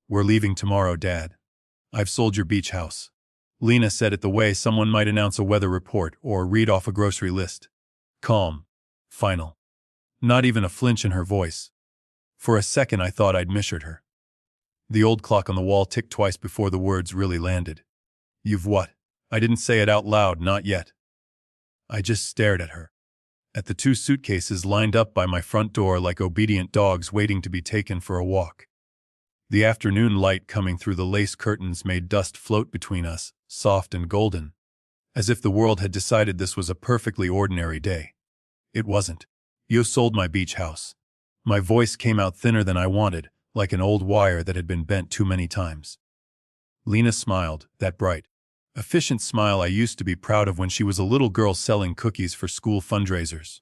We're leaving tomorrow, Dad. I've sold your beach house. Lena said it the way someone might announce a weather report or read off a grocery list. Calm. Final. Not even a flinch in her voice. For a second I thought I'd misheard her. The old clock on the wall ticked twice before the words really landed. You've what? I didn't say it out loud, not yet. I just stared at her. At the 2 suitcases lined up by my front door like obedient dogs waiting to be taken for a walk. The afternoon light coming through the lace curtains made dust float between us, soft and golden, as if the world had decided this was a perfectly ordinary day. It wasn't. You sold my beach house. My voice came out thinner than I wanted, like an old wire that had been bent too many times. Lena smiled, that bright, efficient smile I used to be proud of when she was a little girl selling cookies for school fundraisers.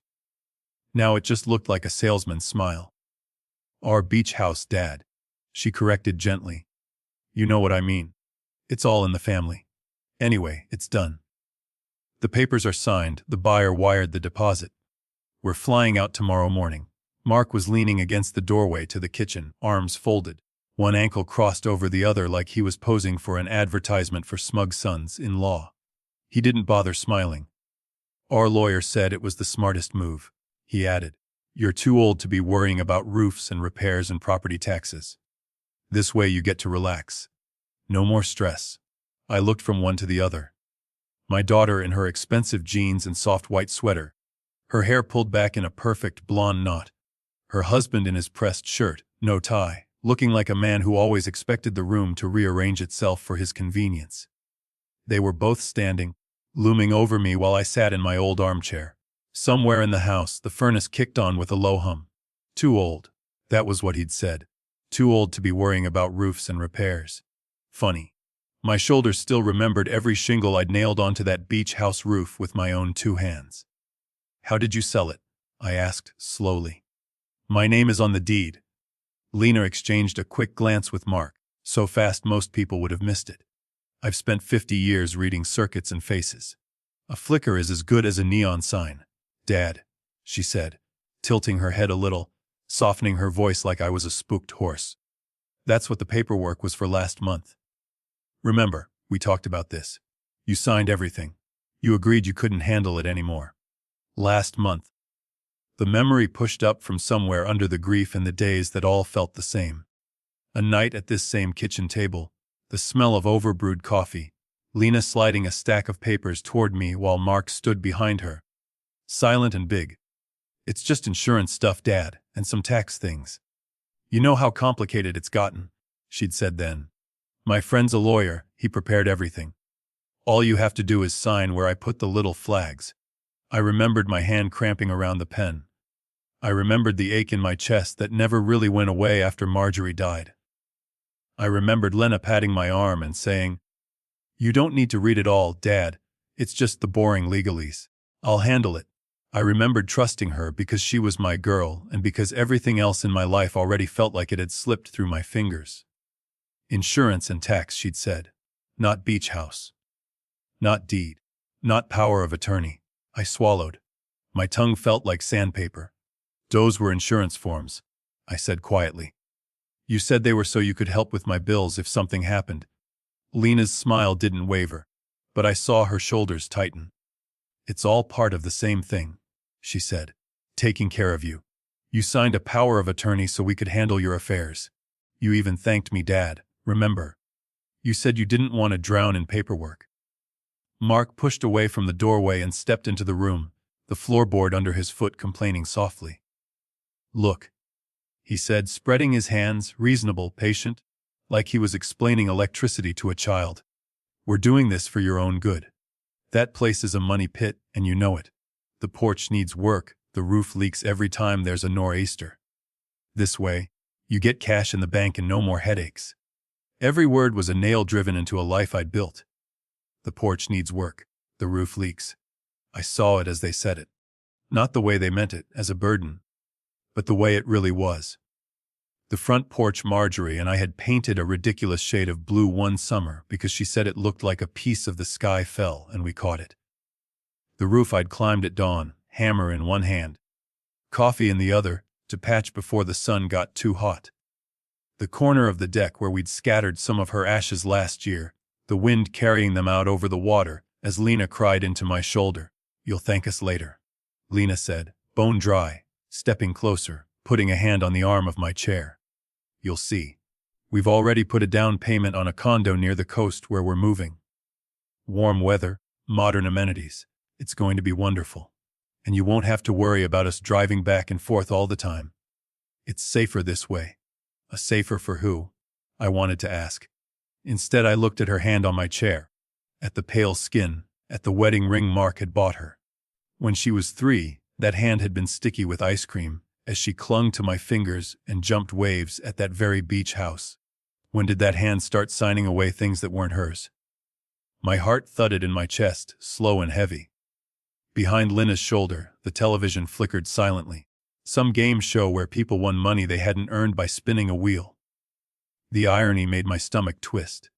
Now it just looked like a salesman's smile. Our beach house, Dad, she corrected gently. You know what I mean. It's all in the family. Anyway, it's done. The papers are signed, the buyer wired the deposit. We're flying out tomorrow morning. Mark was leaning against the doorway to the kitchen, arms folded, one ankle crossed over the other like he was posing for an advertisement for smug sons-in-law. He didn't bother smiling. Our lawyer said it was the smartest move. He added, You're too old to be worrying about roofs and repairs and property taxes. This way you get to relax. No more stress. I looked from one to the other. My daughter in her expensive jeans and soft white sweater, her hair pulled back in a perfect blonde knot. Her husband in his pressed shirt, no tie, looking like a man who always expected the room to rearrange itself for his convenience. They were both standing, looming over me while I sat in my old armchair. Somewhere in the house, the furnace kicked on with a low hum. Too old. That was what he'd said. Too old to be worrying about roofs and repairs. Funny. My shoulders still remembered every shingle I'd nailed onto that beach house roof with my own 2 hands. How did you sell it? I asked, slowly. My name is on the deed. Lena exchanged a quick glance with Mark, so fast most people would have missed it. I've spent 50 years reading circuits and faces. A flicker is as good as a neon sign. Dad, she said, tilting her head a little, softening her voice like I was a spooked horse. That's what the paperwork was for last month. Remember, we talked about this. You signed everything. You agreed you couldn't handle it anymore. Last month. The memory pushed up from somewhere under the grief and the days that all felt the same. A night at this same kitchen table, the smell of overbrewed coffee, Lena sliding a stack of papers toward me while Mark stood behind her. Silent and big. It's just insurance stuff, Dad, and some tax things. You know how complicated it's gotten, she'd said then. My friend's a lawyer, he prepared everything. All you have to do is sign where I put the little flags. I remembered my hand cramping around the pen. I remembered the ache in my chest that never really went away after Marjorie died. I remembered Lena patting my arm and saying, You don't need to read it all, Dad. It's just the boring legalese. I'll handle it. I remembered trusting her because she was my girl and because everything else in my life already felt like it had slipped through my fingers. Insurance and tax, she'd said. Not beach house. Not deed. Not power of attorney. I swallowed. My tongue felt like sandpaper. Those were insurance forms, I said quietly. You said they were so you could help with my bills if something happened. Lena's smile didn't waver, but I saw her shoulders tighten. It's all part of the same thing, she said. Taking care of you. You signed a power of attorney so we could handle your affairs. You even thanked me, Dad, remember? You said you didn't want to drown in paperwork. Mark pushed away from the doorway and stepped into the room, the floorboard under his foot complaining softly. Look, he said, spreading his hands, reasonable, patient, like he was explaining electricity to a child. We're doing this for your own good. That place is a money pit, and you know it. The porch needs work, the roof leaks every time there's a nor'easter. This way, you get cash in the bank and no more headaches. Every word was a nail driven into a life I'd built. The porch needs work, the roof leaks. I saw it as they said it. Not the way they meant it, as a burden, but the way it really was. The front porch Marjorie and I had painted a ridiculous shade of blue one summer because she said it looked like a piece of the sky fell and we caught it. The roof I'd climbed at dawn, hammer in one hand, coffee in the other, to patch before the sun got too hot. The corner of the deck where we'd scattered some of her ashes last year, the wind carrying them out over the water, as Lena cried into my shoulder. "You'll thank us later," Lena said, bone dry, stepping closer, putting a hand on the arm of my chair. "You'll see. We've already put a down payment on a condo near the coast where we're moving. Warm weather, modern amenities. It's going to be wonderful. And you won't have to worry about us driving back and forth all the time. It's safer this way." A safer for who? I wanted to ask. Instead, I looked at her hand on my chair, at the pale skin, at the wedding ring Mark had bought her. When she was 3, that hand had been sticky with ice cream, as she clung to my fingers and jumped waves at that very beach house. When did that hand start signing away things that weren't hers? My heart thudded in my chest, slow and heavy. Behind Lena's shoulder, the television flickered silently. Some game show where people won money they hadn't earned by spinning a wheel. The irony made my stomach twist.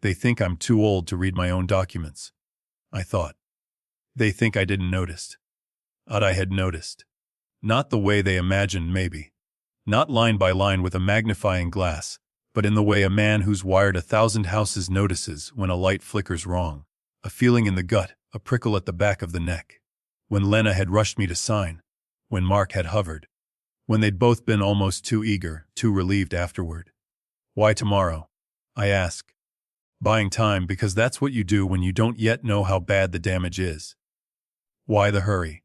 They think I'm too old to read my own documents, I thought. They think I didn't notice. But I had noticed. Not the way they imagined, maybe. Not line by line with a magnifying glass, but in the way a man who's wired 1,000 houses notices when a light flickers wrong. A feeling in the gut, a prickle at the back of the neck. When Lena had rushed me to sign. When Mark had hovered. When they'd both been almost too eager, too relieved afterward. "Why tomorrow?" I asked. Buying time because that's what you do when you don't yet know how bad the damage is. "Why the hurry?"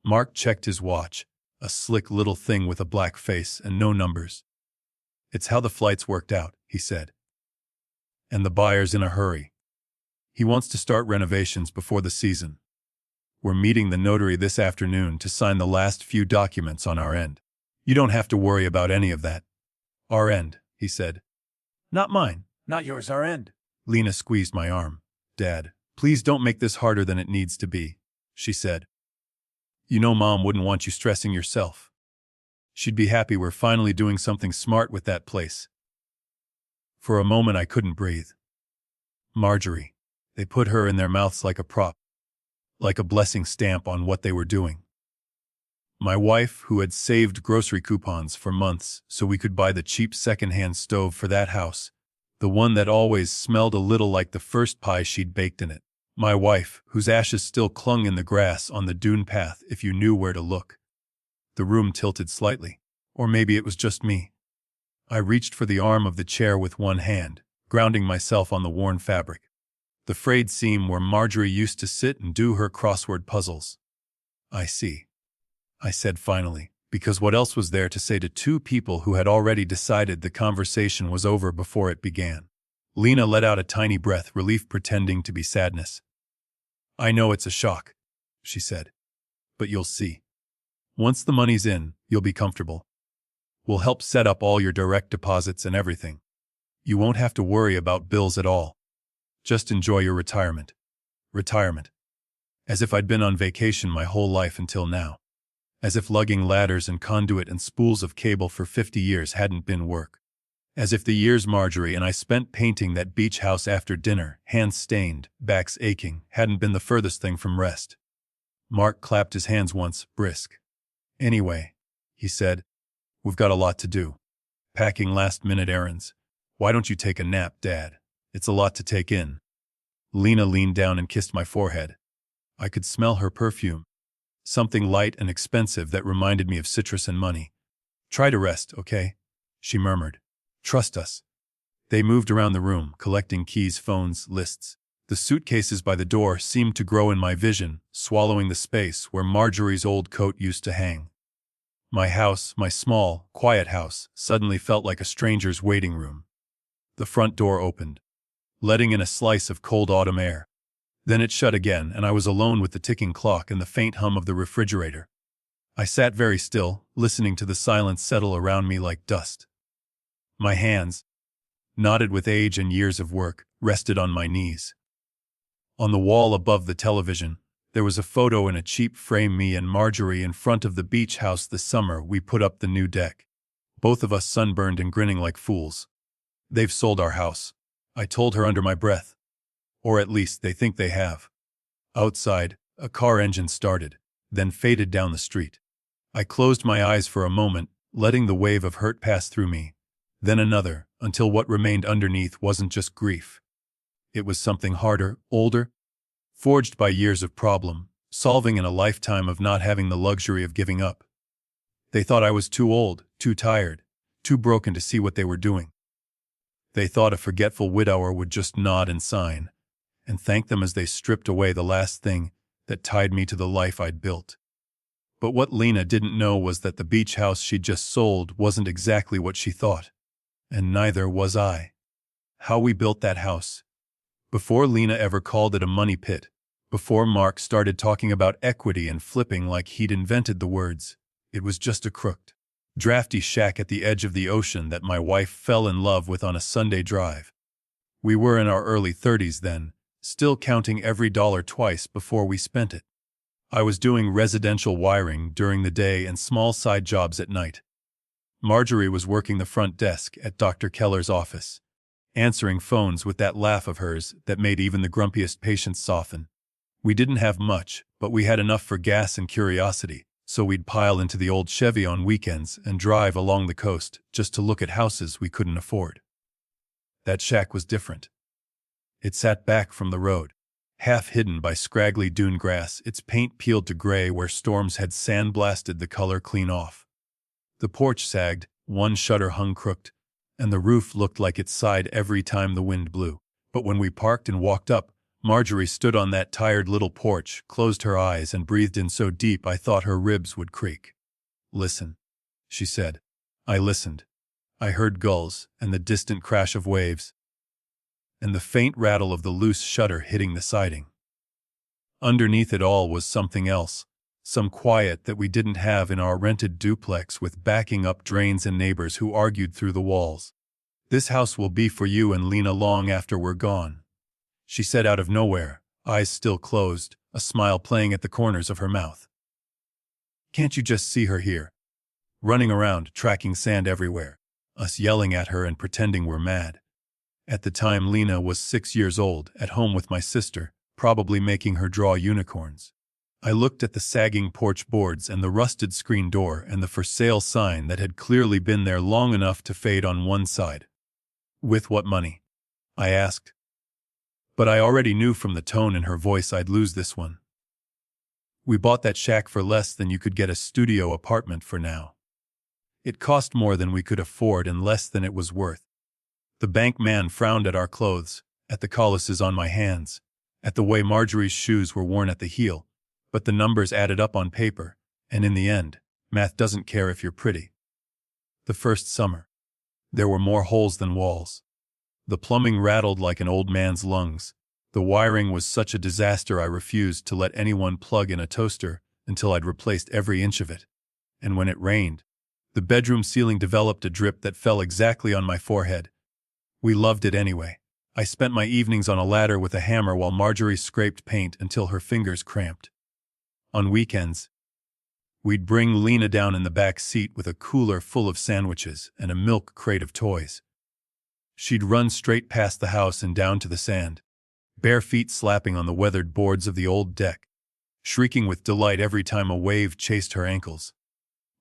Mark checked his watch, a slick little thing with a black face and no numbers. "It's how the flights worked out," he said. "And the buyer's in a hurry. He wants to start renovations before the season. We're meeting the notary this afternoon to sign the last few documents on our end. You don't have to worry about any of that." "Our end," he said. "Not mine, not yours, our end." Lena squeezed my arm. "Dad, please don't make this harder than it needs to be," she said. "You know Mom wouldn't want you stressing yourself. She'd be happy we're finally doing something smart with that place." For a moment I couldn't breathe. Marjorie. They put her in their mouths like a prop. Like a blessing stamp on what they were doing. My wife, who had saved grocery coupons for months so we could buy the cheap second-hand stove for that house, the one that always smelled a little like the first pie she'd baked in it. My wife, whose ashes still clung in the grass on the dune path if you knew where to look. The room tilted slightly. Or maybe it was just me. I reached for the arm of the chair with one hand, grounding myself on the worn fabric. The frayed seam where Marjorie used to sit and do her crossword puzzles. "I see," I said finally, because what else was there to say to two people who had already decided the conversation was over before it began? Lena let out a tiny breath, relief pretending to be sadness. "I know it's a shock," she said. "But you'll see. Once the money's in, you'll be comfortable. We'll help set up all your direct deposits and everything. You won't have to worry about bills at all. Just enjoy your retirement." Retirement. As if I'd been on vacation my whole life until now. As if lugging ladders and conduit and spools of cable for 50 years hadn't been work. As if the years Marjorie and I spent painting that beach house after dinner, hands stained, backs aching, hadn't been the furthest thing from rest. Mark clapped his hands once, brisk. "Anyway," he said, "we've got a lot to do. Packing last-minute errands. Why don't you take a nap, Dad? It's a lot to take in." Lena leaned down and kissed my forehead. I could smell her perfume. Something light and expensive that reminded me of citrus and money. "Try to rest, okay?" she murmured. "Trust us." They moved around the room, collecting keys, phones, lists. The suitcases by the door seemed to grow in my vision, swallowing the space where Marjorie's old coat used to hang. My house, my small, quiet house, suddenly felt like a stranger's waiting room. The front door opened, letting in a slice of cold autumn air. Then it shut again, and I was alone with the ticking clock and the faint hum of the refrigerator. I sat very still, listening to the silence settle around me like dust. My hands, knotted with age and years of work, rested on my knees. On the wall above the television, there was a photo in a cheap frame, me and Marjorie in front of the beach house the summer we put up the new deck. Both of us sunburned and grinning like fools. "They've sold our house," I told her under my breath. Or at least they think they have. Outside, a car engine started, then faded down the street. I closed my eyes for a moment, letting the wave of hurt pass through me. Then another, until what remained underneath wasn't just grief. It was something harder, older, forged by years of problem solving and a lifetime of not having the luxury of giving up. They thought I was too old, too tired, too broken to see what they were doing. They thought a forgetful widower would just nod and sign, and thank them as they stripped away the last thing that tied me to the life I'd built. But what Lena didn't know was that the beach house she'd just sold wasn't exactly what she thought. And neither was I. How we built that house. Before Lena ever called it a money pit, before Mark started talking about equity and flipping like he'd invented the words, it was just a crooked, drafty shack at the edge of the ocean that my wife fell in love with on a Sunday drive. We were in our early 30s then, still counting every dollar twice before we spent it. I was doing residential wiring during the day and small side jobs at night. Marjorie was working the front desk at Dr. Keller's office, answering phones with that laugh of hers that made even the grumpiest patients soften. We didn't have much, but we had enough for gas and curiosity, so we'd pile into the old Chevy on weekends and drive along the coast just to look at houses we couldn't afford. That shack was different. It sat back from the road, half hidden by scraggly dune grass, its paint peeled to gray where storms had sandblasted the color clean off. The porch sagged, one shutter hung crooked, and the roof looked like it sighed every time the wind blew. But when we parked and walked up, Marjorie stood on that tired little porch, closed her eyes, and breathed in so deep I thought her ribs would creak. "Listen," she said. I listened. I heard gulls and the distant crash of waves, and the faint rattle of the loose shutter hitting the siding. Underneath it all was something else, some quiet that we didn't have in our rented duplex with backing up drains and neighbors who argued through the walls. "This house will be for you and Lena long after we're gone," she said out of nowhere, eyes still closed, a smile playing at the corners of her mouth. "Can't you just see her here? Running around, tracking sand everywhere, us yelling at her and pretending we're mad." At the time Lena was 6 years old, at home with my sister, probably making her draw unicorns. I looked at the sagging porch boards and the rusted screen door and the for sale sign that had clearly been there long enough to fade on one side. "With what money?" I asked. But I already knew from the tone in her voice I'd lose this one. "We bought that shack for less than you could get a studio apartment for now. It cost more than we could afford and less than it was worth." The bank man frowned at our clothes, at the calluses on my hands, at the way Marjorie's shoes were worn at the heel, but the numbers added up on paper, and in the end, math doesn't care if you're pretty. The first summer, there were more holes than walls. The plumbing rattled like an old man's lungs. The wiring was such a disaster I refused to let anyone plug in a toaster until I'd replaced every inch of it. And when it rained, the bedroom ceiling developed a drip that fell exactly on my forehead. We loved it anyway. I spent my evenings on a ladder with a hammer while Marjorie scraped paint until her fingers cramped. On weekends, we'd bring Lena down in the back seat with a cooler full of sandwiches and a milk crate of toys. She'd run straight past the house and down to the sand, bare feet slapping on the weathered boards of the old deck, shrieking with delight every time a wave chased her ankles.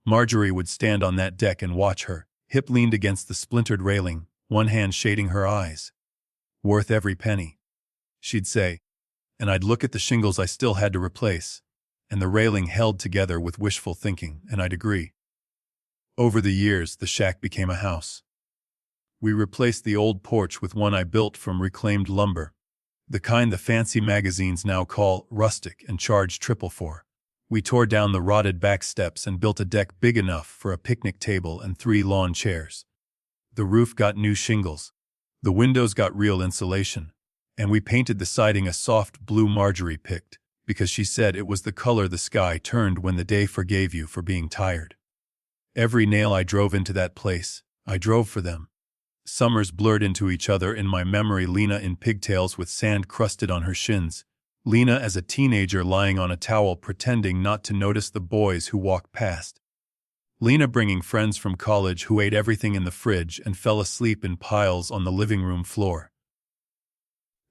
Marjorie would stand on that deck and watch her, hip leaned against the splintered railing, one hand shading her eyes. "Worth every penny," she'd say, and I'd look at the shingles I still had to replace, and the railing held together with wishful thinking, and I'd agree. Over the years, the shack became a house. We replaced the old porch with one I built from reclaimed lumber, the kind the fancy magazines now call rustic and charge triple for. We tore down the rotted back steps and built a deck big enough for a picnic table and 3 lawn chairs. The roof got new shingles. The windows got real insulation. And we painted the siding a soft blue Marjorie picked, because she said it was the color the sky turned when the day forgave you for being tired. Every nail I drove into that place, I drove for them. Summers blurred into each other in my memory, Lena in pigtails with sand crusted on her shins, Lena as a teenager lying on a towel pretending not to notice the boys who walked past. Lena bringing friends from college who ate everything in the fridge and fell asleep in piles on the living room floor.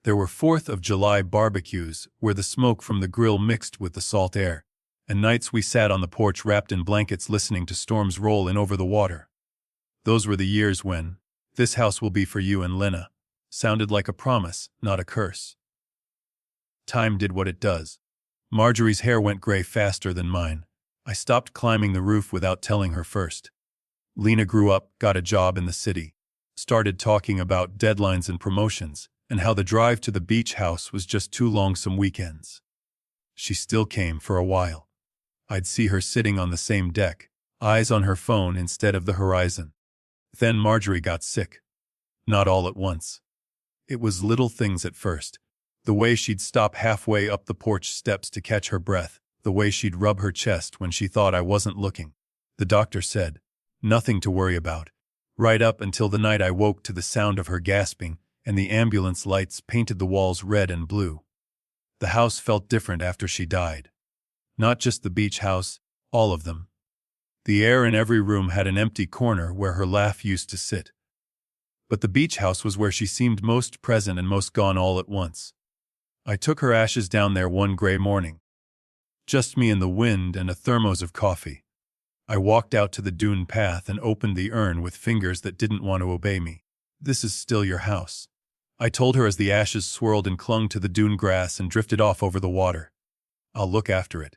There were 4th of July barbecues where the smoke from the grill mixed with the salt air, and nights we sat on the porch wrapped in blankets listening to storms roll in over the water. Those were the years when "this house will be for you and Lena" sounded like a promise, not a curse. Time did what it does. Marjorie's hair went gray faster than mine. I stopped climbing the roof without telling her first. Lena grew up, got a job in the city, started talking about deadlines and promotions, and how the drive to the beach house was just too long some weekends. She still came for a while. I'd see her sitting on the same deck, eyes on her phone instead of the horizon. Then Marjorie got sick. Not all at once. It was little things at first. The way she'd stop halfway up the porch steps to catch her breath, the way she'd rub her chest when she thought I wasn't looking. The doctor said, nothing to worry about, right up until the night I woke to the sound of her gasping, and the ambulance lights painted the walls red and blue. The house felt different after she died. Not just the beach house, all of them. The air in every room had an empty corner where her laugh used to sit. But the beach house was where she seemed most present and most gone all at once. I took her ashes down there one gray morning. Just me and the wind and a thermos of coffee. I walked out to the dune path and opened the urn with fingers that didn't want to obey me. This is still your house, I told her as the ashes swirled and clung to the dune grass and drifted off over the water. I'll look after it.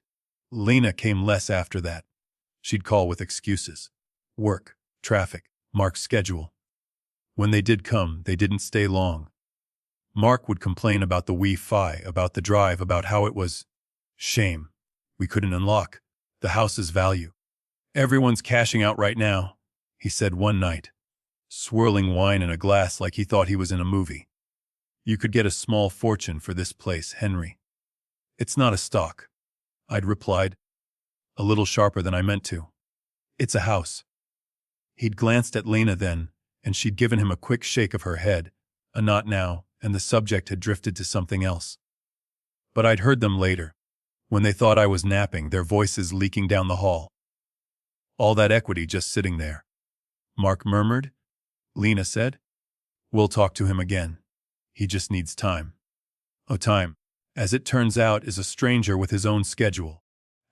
Lena came less after that. She'd call with excuses. Work, traffic, Mark's schedule. When they did come, they didn't stay long. Mark would complain about the Wi-Fi, about the drive, about how it was shame. We couldn't unlock the house's value. Everyone's cashing out right now, he said one night, swirling wine in a glass like he thought he was in a movie. You could get a small fortune for this place, Henry. It's not a stock, I'd replied, a little sharper than I meant to. It's a house. He'd glanced at Lena then, and she'd given him a quick shake of her head, a not now, and the subject had drifted to something else. But I'd heard them later, when they thought I was napping, their voices leaking down the hall. All that equity just sitting there. Mark murmured. Lena said, we'll talk to him again. He just needs time. Oh, time, as it turns out, is a stranger with his own schedule.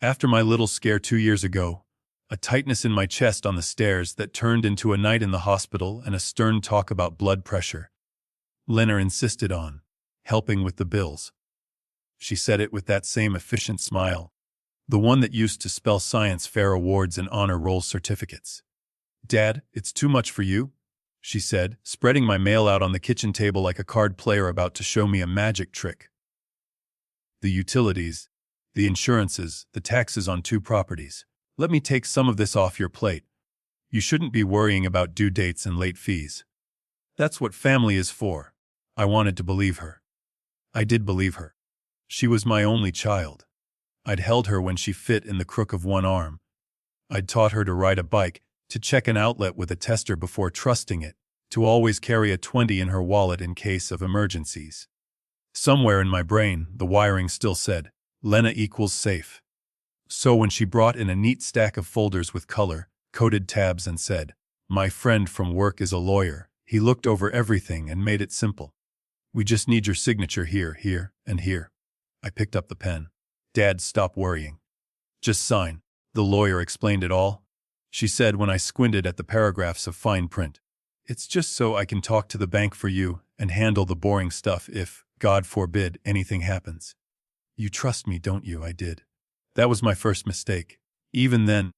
After my little scare 2 years ago, a tightness in my chest on the stairs that turned into a night in the hospital and a stern talk about blood pressure. Lena insisted on helping with the bills. She said it with that same efficient smile, the one that used to spell science fair awards and honor roll certificates. Dad, it's too much for you, she said, spreading my mail out on the kitchen table like a card player about to show me a magic trick. The utilities, the insurances, the taxes on 2 properties. Let me take some of this off your plate. You shouldn't be worrying about due dates and late fees. That's what family is for. I wanted to believe her. I did believe her. She was my only child. I'd held her when she fit in the crook of one arm. I'd taught her to ride a bike, to check an outlet with a tester before trusting it, to always carry a 20 in her wallet in case of emergencies. Somewhere in my brain, the wiring still said, Lena equals safe. So when she brought in a neat stack of folders with color-coded tabs and said, my friend from work is a lawyer, he looked over everything and made it simple. We just need your signature here, here, and here. I picked up the pen. Dad, stop worrying. Just sign. The lawyer explained it all, she said when I squinted at the paragraphs of fine print. It's just so I can talk to the bank for you and handle the boring stuff if, God forbid, anything happens. You trust me, don't you? I did. That was my first mistake. Even then,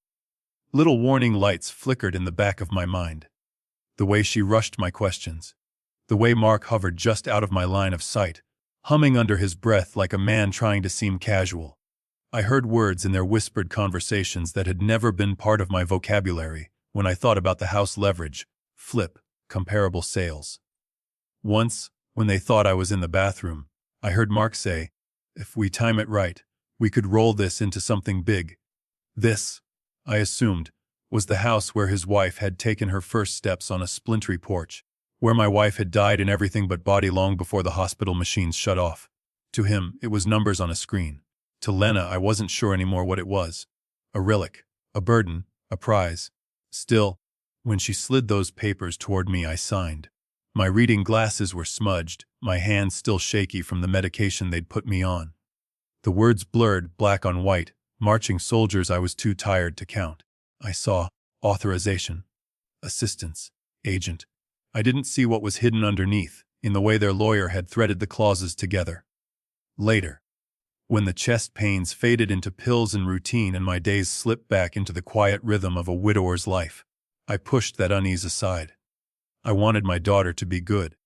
little warning lights flickered in the back of my mind. The way she rushed my questions. The way Mark hovered just out of my line of sight, humming under his breath like a man trying to seem casual. I heard words in their whispered conversations that had never been part of my vocabulary when I thought about the house leverage, flip, comparable sales. Once, when they thought I was in the bathroom, I heard Mark say, if we time it right, we could roll this into something big. This, I assumed, was the house where his wife had taken her first steps on a splintery porch, where my wife had died in everything but body long before the hospital machines shut off. To him, it was numbers on a screen. To Lena, I wasn't sure anymore what it was. A relic, a burden, a prize. Still, when she slid those papers toward me, I signed. My reading glasses were smudged, my hands still shaky from the medication they'd put me on. The words blurred, black on white, marching soldiers I was too tired to count. I saw authorization. assistance, agent. I didn't see what was hidden underneath, in the way their lawyer had threaded the clauses together. Later, when the chest pains faded into pills and routine and my days slipped back into the quiet rhythm of a widower's life, I pushed that unease aside. I wanted my daughter to be good.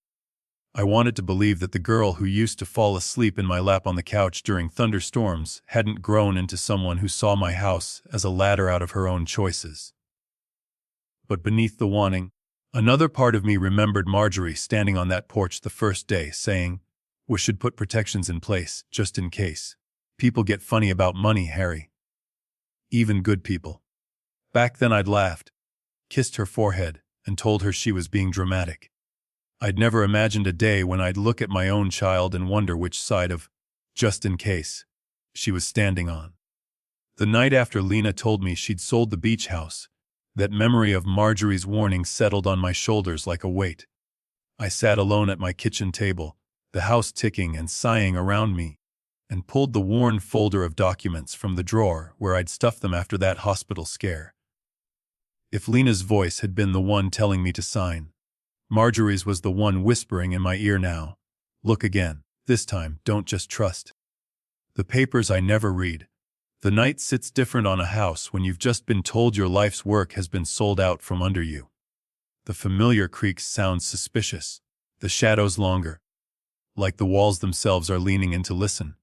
I wanted to believe that the girl who used to fall asleep in my lap on the couch during thunderstorms hadn't grown into someone who saw my house as a ladder out of her own choices. But beneath the wanting, another part of me remembered Marjorie standing on that porch the first day, saying, "We should put protections in place, just in case. People get funny about money, Harry. Even good people." Back then I'd laughed, kissed her forehead, and told her she was being dramatic. I'd never imagined a day when I'd look at my own child and wonder which side of "just in case" she was standing on. The night after Lena told me she'd sold the beach house, that memory of Marjorie's warning settled on my shoulders like a weight. I sat alone at my kitchen table, the house ticking and sighing around me, and pulled the worn folder of documents from the drawer where I'd stuffed them after that hospital scare. If Lena's voice had been the one telling me to sign, Marjorie's was the one whispering in my ear now, "Look again. This time, don't just trust." The papers I never read. The night sits different on a house when you've just been told your life's work has been sold out from under you. The familiar creaks sound suspicious, the shadows longer, like the walls themselves are leaning in to listen.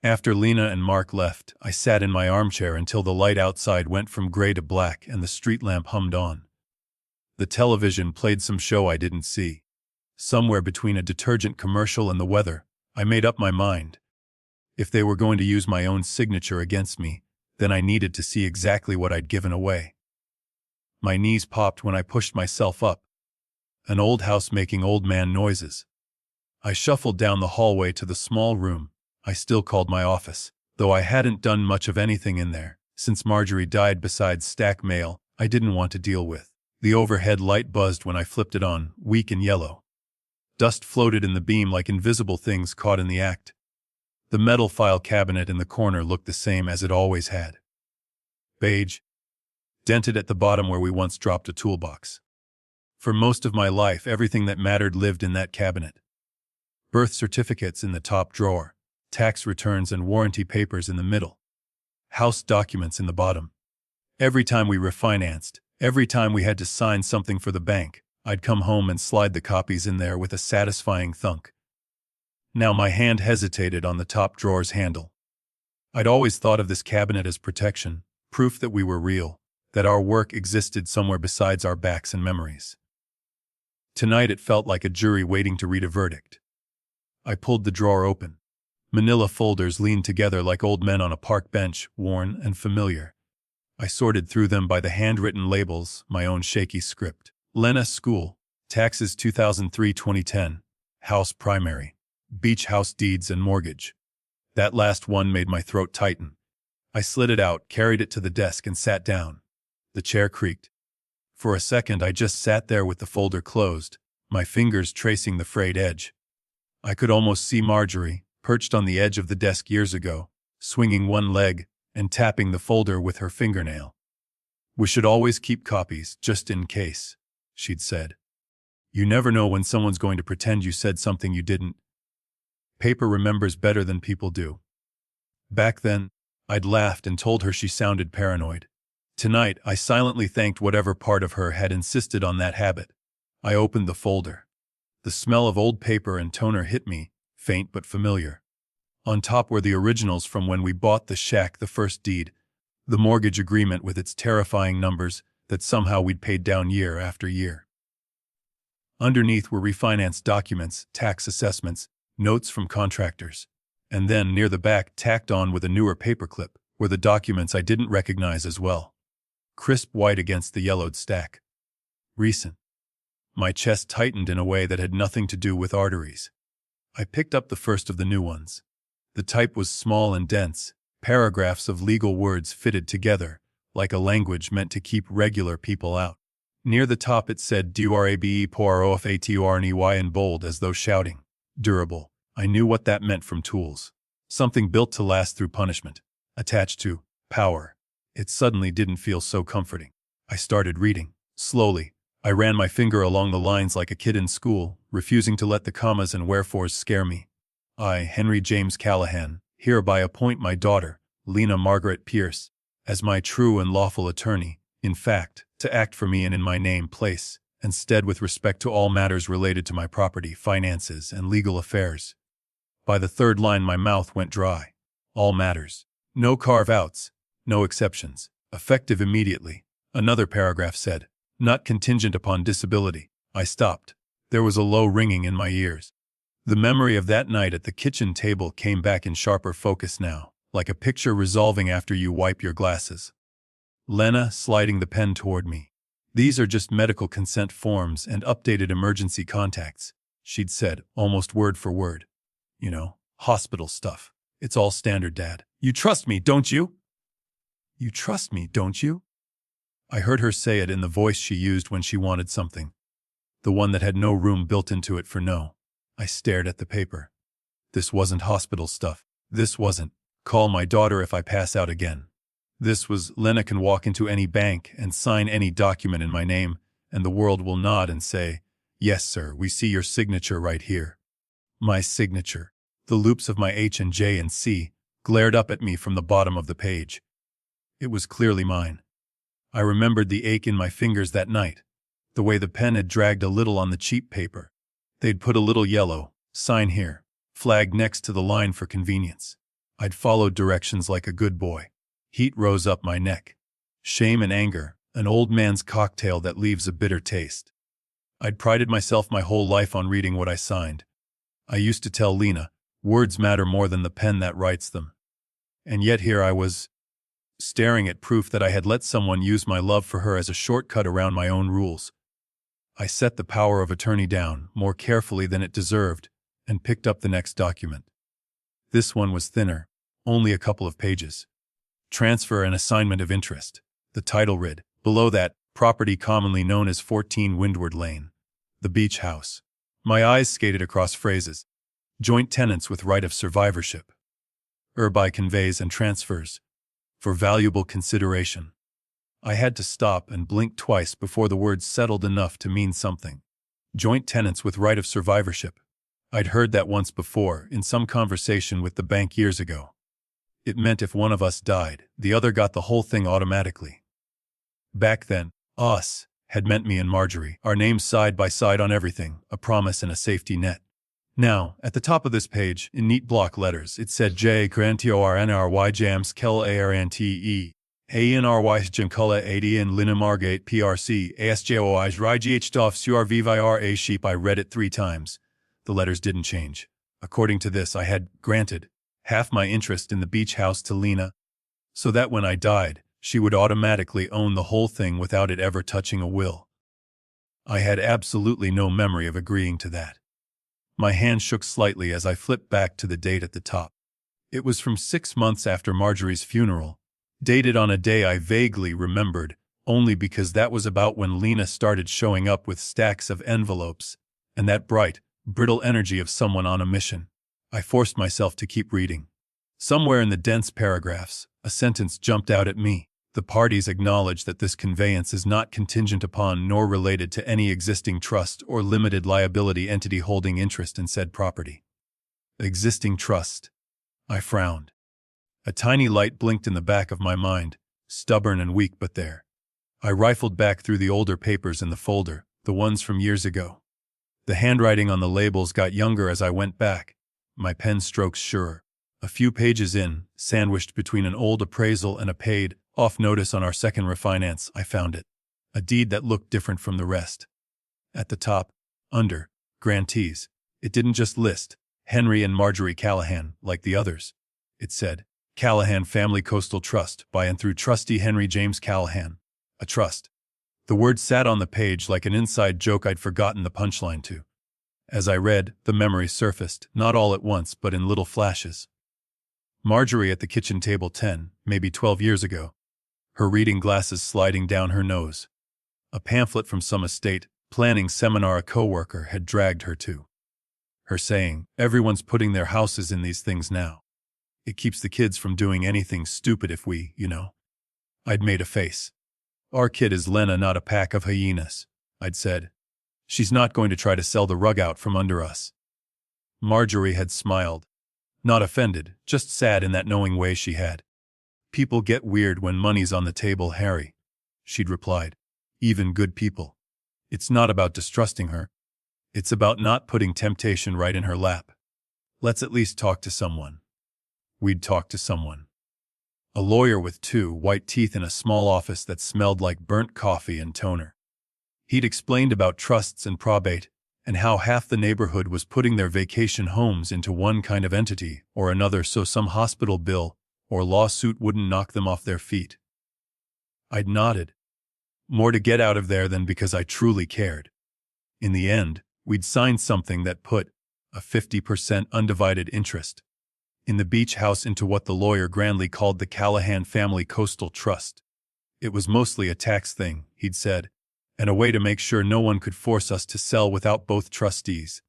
After Lena and Mark left, I sat in my armchair until the light outside went from gray to black and the street lamp hummed on. The television played some show I didn't see. Somewhere between a detergent commercial and the weather, I made up my mind. If they were going to use my own signature against me, then I needed to see exactly what I'd given away. My knees popped when I pushed myself up. An old house making old man noises. I shuffled down the hallway to the small room I still called my office, though I hadn't done much of anything in there since Marjorie died besides stack mail I didn't want to deal with. The overhead light buzzed when I flipped it on, weak and yellow. Dust floated in the beam like invisible things caught in the act. The metal file cabinet in the corner looked the same as it always had. Beige, dented at the bottom where we once dropped a toolbox. For most of my life, everything that mattered lived in that cabinet. Birth certificates in the top drawer, tax returns and warranty papers in the middle, house documents in the bottom. Every time we refinanced, every time we had to sign something for the bank, I'd come home and slide the copies in there with a satisfying thunk. Now my hand hesitated on the top drawer's handle. I'd always thought of this cabinet as protection, proof that we were real, that our work existed somewhere besides our backs and memories. Tonight it felt like a jury waiting to read a verdict. I pulled the drawer open. Manila folders leaned together like old men on a park bench, worn and familiar. I sorted through them by the handwritten labels, my own shaky script. Lena School, taxes 2003-2010, house primary, beach house deeds and mortgage. That last one made my throat tighten. I slid it out, carried it to the desk and sat down. The chair creaked. For a second I just sat there with the folder closed, my fingers tracing the frayed edge. I could almost see Marjorie, perched on the edge of the desk years ago, swinging one leg and tapping the folder with her fingernail. "We should always keep copies, just in case," she'd said. "You never know when someone's going to pretend you said something you didn't. Paper remembers better than people do." Back then, I'd laughed and told her she sounded paranoid. Tonight, I silently thanked whatever part of her had insisted on that habit. I opened the folder. The smell of old paper and toner hit me, faint but familiar. On top were the originals from when we bought the shack, the first deed, the mortgage agreement with its terrifying numbers that somehow we'd paid down year after year. Underneath were refinance documents, tax assessments, notes from contractors. And then, near the back, tacked on with a newer paperclip, were the documents I didn't recognize as well. Crisp white against the yellowed stack. Recent. My chest tightened in a way that had nothing to do with arteries. I picked up the first of the new ones. The type was small and dense, paragraphs of legal words fitted together, like a language meant to keep regular people out. Near the top it said DURABE POROFATURNEY in bold as though shouting. Durable. I knew what that meant from tools. Something built to last through punishment. Attached to power. It suddenly didn't feel so comforting. I started reading. Slowly, I ran my finger along the lines like a kid in school, refusing to let the commas and wherefores scare me. I, Henry James Callahan, hereby appoint my daughter, Lena Margaret Pierce, as my true and lawful attorney, in fact, to act for me and in my name, place, and stead with respect to all matters related to my property, finances, and legal affairs. By the third line my mouth went dry. All matters. No carve-outs. No exceptions. Effective immediately. Another paragraph said, not contingent upon disability. I stopped. There was a low ringing in my ears. The memory of that night at the kitchen table came back in sharper focus now, like a picture resolving after you wipe your glasses. Lena sliding the pen toward me. These are just medical consent forms and updated emergency contacts, she'd said, almost word for word. You know, hospital stuff. It's all standard, Dad. You trust me, don't you? You trust me, don't you? I heard her say it in the voice she used when she wanted something. The one that had no room built into it for no. I stared at the paper. This wasn't hospital stuff. This wasn't, call my daughter if I pass out again. This was, Lena can walk into any bank and sign any document in my name, and the world will nod and say, yes, sir, we see your signature right here. My signature. The loops of my H and J and C glared up at me from the bottom of the page. It was clearly mine. I remembered the ache in my fingers that night, the way the pen had dragged a little on the cheap paper. They'd put a little yellow, sign here, flag next to the line for convenience. I'd followed directions like a good boy. Heat rose up my neck. Shame and anger, an old man's cocktail that leaves a bitter taste. I'd prided myself my whole life on reading what I signed. I used to tell Lena, words matter more than the pen that writes them. And yet here I was, staring at proof that I had let someone use my love for her as a shortcut around my own rules. I set the power of attorney down more carefully than it deserved and picked up the next document. This one was thinner, only a couple of pages. Transfer and assignment of interest. The title read, below that, property commonly known as 14 Windward Lane. The beach house. My eyes skated across phrases. Joint tenants with right of survivorship. By conveys and transfers. For valuable consideration. I had to stop and blink twice before the words settled enough to mean something. Joint tenants with right of survivorship. I'd heard that once before, in some conversation with the bank years ago. It meant if one of us died, the other got the whole thing automatically. Back then, us had meant me and Marjorie, our names side by side on everything, a promise and a safety net. Now, at the top of this page, in neat block letters, it said J. Grantornry Jams Kel Arnte Anry Jimkula AD and Lina Margate PRC ASJOIs Rygh Doff Survivir A sheep. I read it 3 times. The letters didn't change. According to this, I had granted half my interest in the beach house to Lena, so that when I died, she would automatically own the whole thing without it ever touching a will. I had absolutely no memory of agreeing to that. My hand shook slightly as I flipped back to the date at the top. It was from 6 months after Marjorie's funeral, dated on a day I vaguely remembered, only because that was about when Lena started showing up with stacks of envelopes, and that bright, brittle energy of someone on a mission. I forced myself to keep reading. Somewhere in the dense paragraphs, a sentence jumped out at me. The parties acknowledge that this conveyance is not contingent upon nor related to any existing trust or limited liability entity holding interest in said property. Existing trust. I frowned. A tiny light blinked in the back of my mind, stubborn and weak but there. I rifled back through the older papers in the folder, the ones from years ago. The handwriting on the labels got younger as I went back, my pen strokes surer. A few pages in, sandwiched between an old appraisal and a paid-off notice on our second refinance, I found it. A deed that looked different from the rest. At the top, under grantees, it didn't just list Henry and Marjorie Callahan like the others. It said, Callahan Family Coastal Trust by and through trustee Henry James Callahan. A trust. The word sat on the page like an inside joke I'd forgotten the punchline to. As I read, the memory surfaced, not all at once but in little flashes. Marjorie at the kitchen table 10, maybe 12 years ago. Her reading glasses sliding down her nose. A pamphlet from some estate planning seminar a coworker had dragged her to. Her saying, everyone's putting their houses in these things now. It keeps the kids from doing anything stupid if we, you know. I'd made a face. Our kid is Lena, not a pack of hyenas, I'd said. She's not going to try to sell the rug out from under us. Marjorie had smiled. Not offended, just sad in that knowing way she had. People get weird when money's on the table, Harry, she'd replied. Even good people. It's not about distrusting her. It's about not putting temptation right in her lap. Let's at least talk to someone. We'd talk to someone. A lawyer with 2 white teeth in a small office that smelled like burnt coffee and toner. He'd explained about trusts and probate, and how half the neighborhood was putting their vacation homes into one kind of entity or another so some hospital bill or lawsuit wouldn't knock them off their feet. I'd nodded. More to get out of there than because I truly cared. In the end, we'd signed something that put a 50% undivided interest in the beach house into what the lawyer grandly called the Callahan Family Coastal Trust. It was mostly a tax thing, he'd said, and a way to make sure no one could force us to sell without both trustees,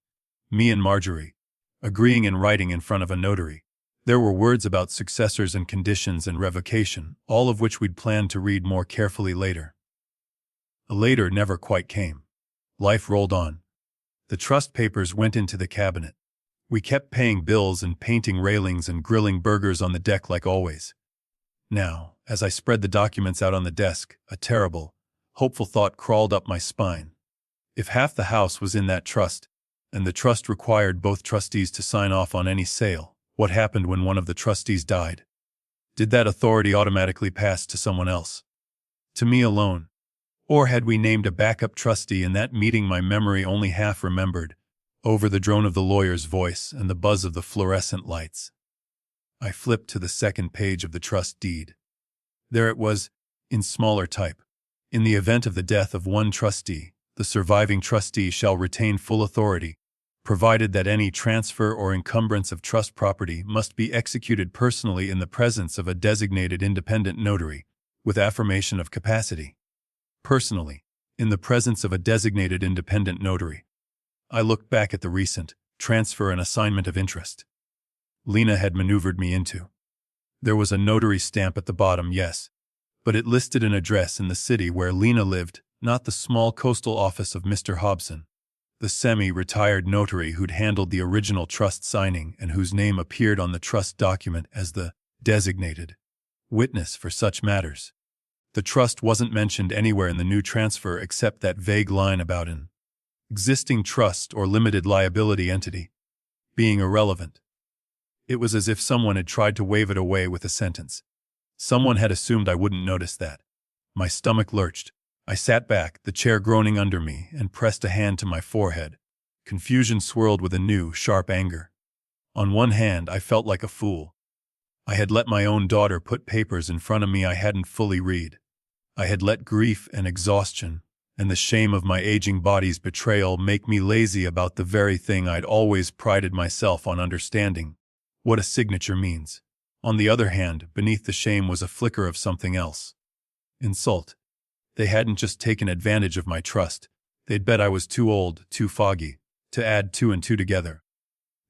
me and Marjorie, agreeing in writing in front of a notary. There were words about successors and conditions and revocation, all of which we'd planned to read more carefully later. Later never quite came. Life rolled on. The trust papers went into the cabinet. We kept paying bills and painting railings and grilling burgers on the deck like always. Now, as I spread the documents out on the desk, a terrible, hopeful thought crawled up my spine. If half the house was in that trust, and the trust required both trustees to sign off on any sale, what happened when one of the trustees died? Did that authority automatically pass to someone else? To me alone? Or had we named a backup trustee in that meeting my memory only half remembered, over the drone of the lawyer's voice and the buzz of the fluorescent lights? I flipped to the second page of the trust deed. There it was, in smaller type. In the event of the death of one trustee, the surviving trustee shall retain full authority, provided that any transfer or encumbrance of trust property must be executed personally in the presence of a designated independent notary, with affirmation of capacity. Personally, in the presence of a designated independent notary. I looked back at the recent transfer and assignment of interest Lena had maneuvered me into. There was a notary stamp at the bottom, yes, but it listed an address in the city where Lena lived, not the small coastal office of Mr. Hobson, the semi-retired notary who'd handled the original trust signing and whose name appeared on the trust document as the designated witness for such matters. The trust wasn't mentioned anywhere in the new transfer except that vague line about an existing trust or limited liability entity being irrelevant. It was as if someone had tried to wave it away with a sentence. Someone had assumed I wouldn't notice that. My stomach lurched. I sat back, the chair groaning under me, and pressed a hand to my forehead. Confusion swirled with a new, sharp anger. On one hand, I felt like a fool. I had let my own daughter put papers in front of me I hadn't fully read. I had let grief and exhaustion, and the shame of my aging body's betrayal make me lazy about the very thing I'd always prided myself on understanding, what a signature means. On the other hand, beneath the shame was a flicker of something else. Insult. They hadn't just taken advantage of my trust. They'd bet I was too old, too foggy, to add 2 and 2 together.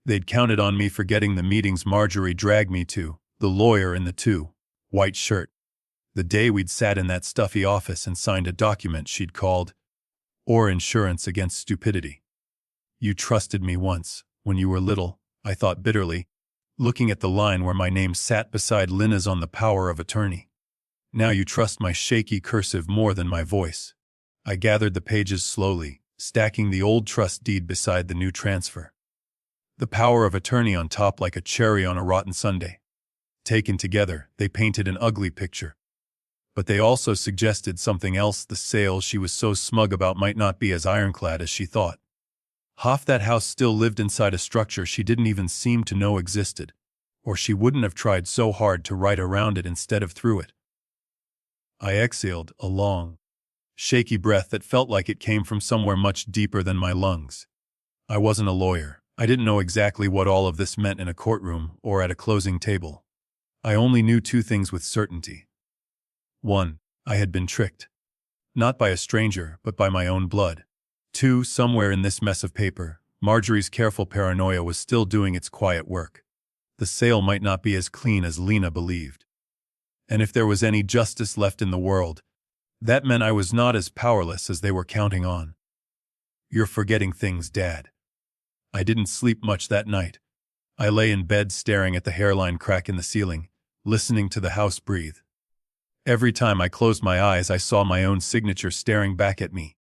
They'd counted on me forgetting the meetings Marjorie dragged me to, the lawyer in the white shirt. The day we'd sat in that stuffy office and signed a document she'd called, "Or Insurance Against Stupidity." You trusted me once, when you were little, I thought bitterly, looking at the line where my name sat beside Lena's on the power of attorney. Now you trust my shaky cursive more than my voice. I gathered the pages slowly, stacking the old trust deed beside the new transfer. The power of attorney on top like a cherry on a rotten sundae. Taken together, they painted an ugly picture. But they also suggested something else. The sale she was so smug about might not be as ironclad as she thought. Half that house still lived inside a structure she didn't even seem to know existed, or she wouldn't have tried so hard to write around it instead of through it. I exhaled a long, shaky breath that felt like it came from somewhere much deeper than my lungs. I wasn't a lawyer. I didn't know exactly what all of this meant in a courtroom or at a closing table. I only knew 2 things with certainty. 1. I had been tricked. Not by a stranger, but by my own blood. 2. Somewhere in this mess of paper, Marjorie's careful paranoia was still doing its quiet work. The sale might not be as clean as Lena believed. And if there was any justice left in the world, That meant I was not as powerless as they were counting on. You're forgetting things, Dad. I didn't sleep much that night. I lay in bed staring at the hairline crack in the ceiling, listening to the house breathe. Every time I closed my eyes, I saw my own signature staring back at me.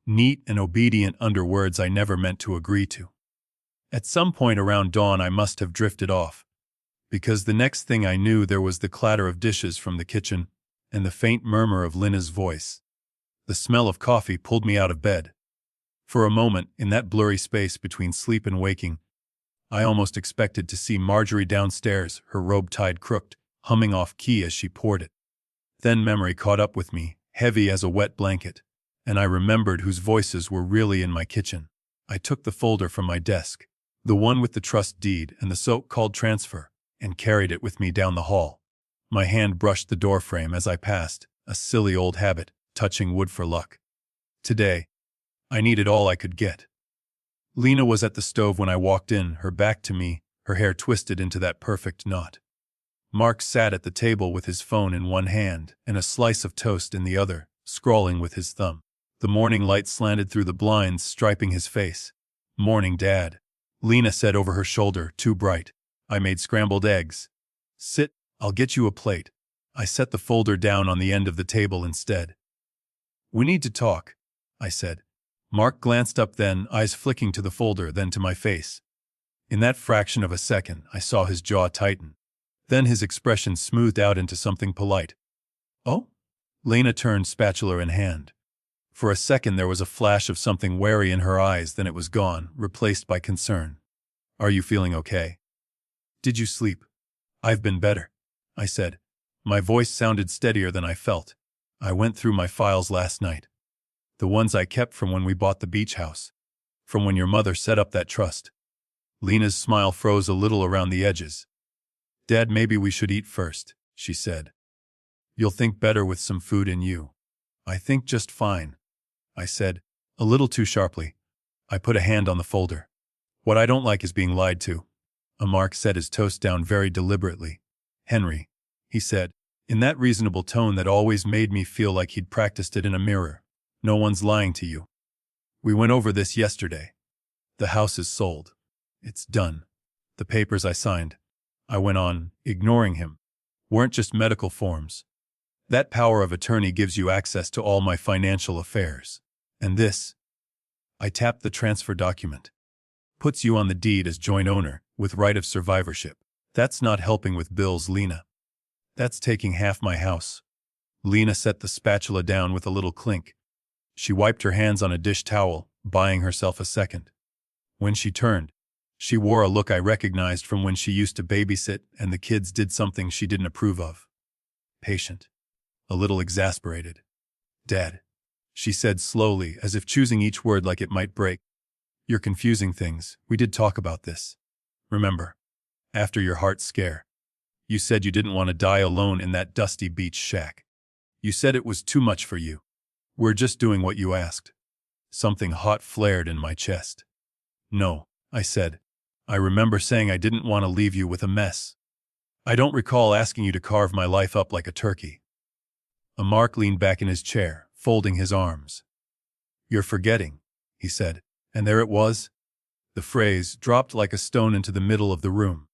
Neat and obedient under words I never meant to agree to. At some point around dawn, I must have drifted off, because the next thing I knew, there was the clatter of dishes from the kitchen and the faint murmur of Lina's voice. The smell of coffee pulled me out of bed. For a moment, in that blurry space between sleep and waking, I almost expected to see Marjorie downstairs, her robe tied crooked, humming off key as she poured it. Then memory caught up with me, heavy as a wet blanket, and I remembered whose voices were really in my kitchen. I took the folder from my desk, the one with the trust deed and the so-called transfer, and carried it with me down the hall. My hand brushed the doorframe as I passed, a silly old habit, touching wood for luck. Today, I needed all I could get. Lina was at the stove when I walked in, her back to me, her hair twisted into that perfect knot. Mark sat at the table with his phone in one hand and a slice of toast in the other, scrawling with his thumb. The morning light slanted through the blinds, striping his face. "Morning, Dad," Lina said over her shoulder, too bright. "I made scrambled eggs." "Sit, I'll get you a plate." I set the folder down on the end of the table instead. "We need to talk," I said. Mark glanced up then, eyes flicking to the folder, then to my face. In that fraction of a second, I saw his jaw tighten. Then his expression smoothed out into something polite. "Oh?" Lena turned, spatula in hand. For a second there was a flash of something wary in her eyes, then it was gone, replaced by concern. "Are you feeling okay? Did you sleep?" "I've been better," I said. My voice sounded steadier than I felt. "I went through my files last night. The ones I kept from when we bought the beach house. From when your mother set up that trust." Lena's smile froze a little around the edges. "Dad, maybe we should eat first," she said. "You'll think better with some food in you." "I think just fine," I said, a little too sharply. I put a hand on the folder. "What I don't like is being lied to." Mark set his toast down very deliberately. "Henry," he said, in that reasonable tone that always made me feel like he'd practiced it in a mirror, "no one's lying to you. We went over this yesterday. The house is sold. It's done. The papers I signed," I went on, ignoring him, "weren't just medical forms. That power of attorney gives you access to all my financial affairs. And this," I tapped the transfer document, "puts you on the deed as joint owner, with right of survivorship. That's not helping with bills, Lena. That's taking half my house." Lena set the spatula down with a little clink. She wiped her hands on a dish towel, buying herself a second. When she turned, she wore a look I recognized from when she used to babysit and the kids did something she didn't approve of. Patient. A little exasperated. "Dad," she said slowly, as if choosing each word like it might break. "You're confusing things. We did talk about this. Remember? After your heart scare. You said you didn't want to die alone in that dusty beach shack. You said it was too much for you. We're just doing what you asked." Something hot flared in my chest. "No," I said. "I remember saying I didn't want to leave you with a mess. I don't recall asking you to carve my life up like a turkey." Mark leaned back in his chair, folding his arms. "You're forgetting," he said. And there it was. The phrase dropped like a stone into the middle of the room.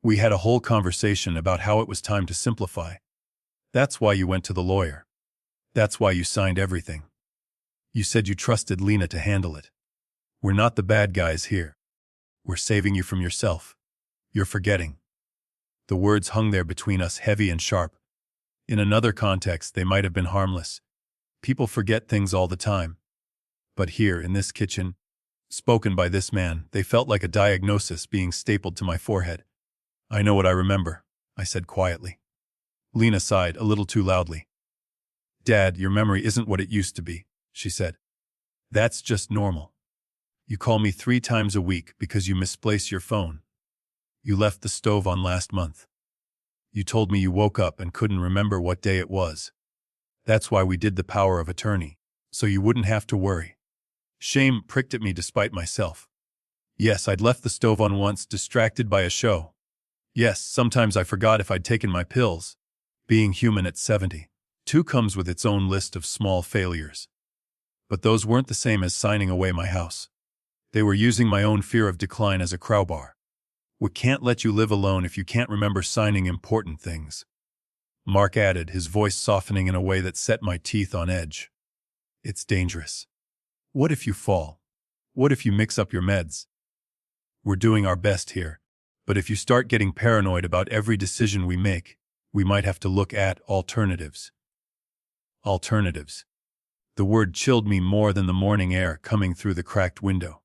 "We had a whole conversation about how it was time to simplify. That's why you went to the lawyer. That's why you signed everything. You said you trusted Lena to handle it. We're not the bad guys here. We're saving you from yourself. You're forgetting." The words hung there between us, heavy and sharp. In another context, they might have been harmless. People forget things all the time. But here, in this kitchen, spoken by this man, they felt like a diagnosis being stapled to my forehead. "I know what I remember," I said quietly. Lena sighed a little too loudly. "Dad, your memory isn't what it used to be," she said. "That's just normal. You call me 3 times a week because you misplace your phone. You left the stove on last month. You told me you woke up and couldn't remember what day it was. That's why we did the power of attorney, so you wouldn't have to worry." Shame pricked at me despite myself. Yes, I'd left the stove on once, distracted by a show. Yes, sometimes I forgot if I'd taken my pills. Being human at 70. Two comes with its own list of small failures. But those weren't the same as signing away my house. They were using my own fear of decline as a crowbar. We can't let you live alone if you can't remember signing important things. Mark added, his voice softening in a way that set my teeth on edge. It's dangerous. What if you fall? What if you mix up your meds? We're doing our best here, but if you start getting paranoid about every decision we make, we might have to look at alternatives. Alternatives. The word chilled me more than the morning air coming through the cracked window.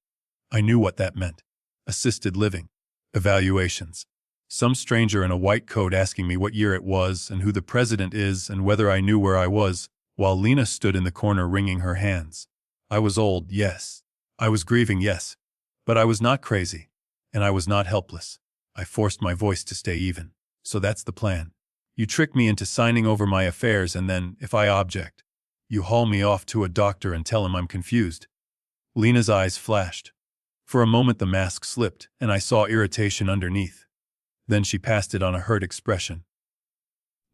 I knew what that meant. Assisted living. Evaluations. Some stranger in a white coat asking me what year it was and who the president is and whether I knew where I was, while Lena stood in the corner wringing her hands. I was old, yes. I was grieving, yes. But I was not crazy. And I was not helpless. I forced my voice to stay even. So that's the plan. You trick me into signing over my affairs and then, if I object, you haul me off to a doctor and tell him I'm confused. Lena's eyes flashed. For a moment the mask slipped, and I saw irritation underneath. Then she passed it on a hurt expression.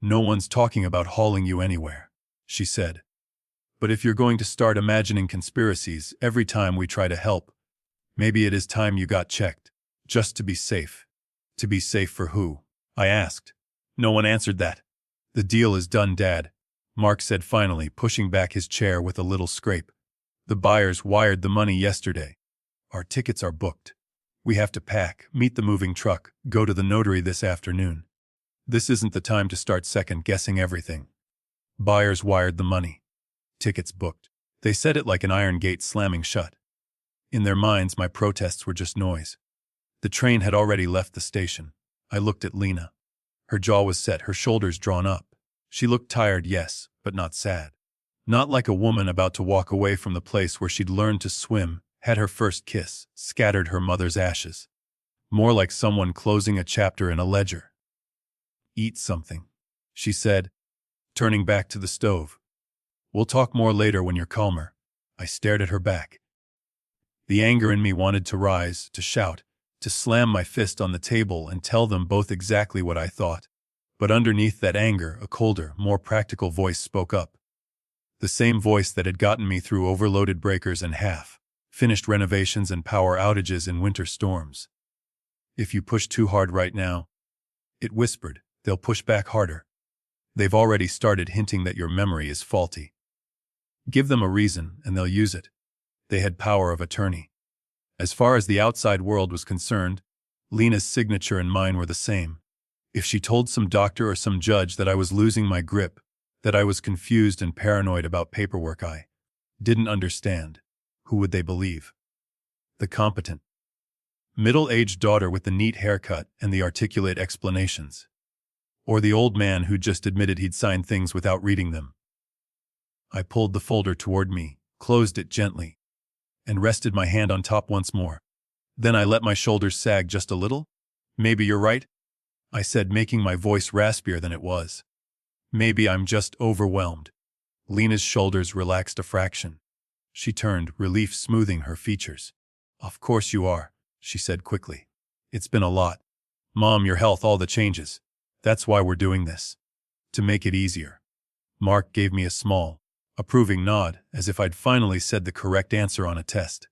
No one's talking about hauling you anywhere, she said. But if you're going to start imagining conspiracies every time we try to help, maybe it is time you got checked, just to be safe. To be safe for who? I asked. No one answered that. The deal is done, Dad, Mark said finally, pushing back his chair with a little scrape. The buyers wired the money yesterday. Our tickets are booked. We have to pack, meet the moving truck, go to the notary this afternoon. This isn't the time to start second-guessing everything. Buyers wired the money. Tickets booked. They said it like an iron gate slamming shut. In their minds, my protests were just noise. The train had already left the station. I looked at Lena. Her jaw was set, her shoulders drawn up. She looked tired, yes, but not sad. Not like a woman about to walk away from the place where she'd learned to swim, had her first kiss, scattered her mother's ashes. More like someone closing a chapter in a ledger. Eat something, she said, turning back to the stove. We'll talk more later when you're calmer. I stared at her back. The anger in me wanted to rise, to shout, to slam my fist on the table and tell them both exactly what I thought. But underneath that anger, a colder, more practical voice spoke up. The same voice that had gotten me through overloaded breakers and finished renovations and power outages in winter storms. If you push too hard right now, it whispered, they'll push back harder. They've already started hinting that your memory is faulty. Give them a reason and they'll use it. They had power of attorney. As far as the outside world was concerned, Lena's signature and mine were the same. If she told some doctor or some judge that I was losing my grip, that I was confused and paranoid about paperwork I didn't understand, who would they believe? The competent, middle-aged daughter with the neat haircut and the articulate explanations? Or the old man who just admitted he'd signed things without reading them? I pulled the folder toward me, closed it gently, and rested my hand on top once more. Then I let my shoulders sag just a little. Maybe you're right, I said, making my voice raspier than it was. Maybe I'm just overwhelmed. Lena's shoulders relaxed a fraction. She turned, relief smoothing her features. Of course you are, she said quickly. It's been a lot. Mom, your health, all the changes. That's why we're doing this. To make it easier. Mark gave me a small, approving nod, as if I'd finally said the correct answer on a test.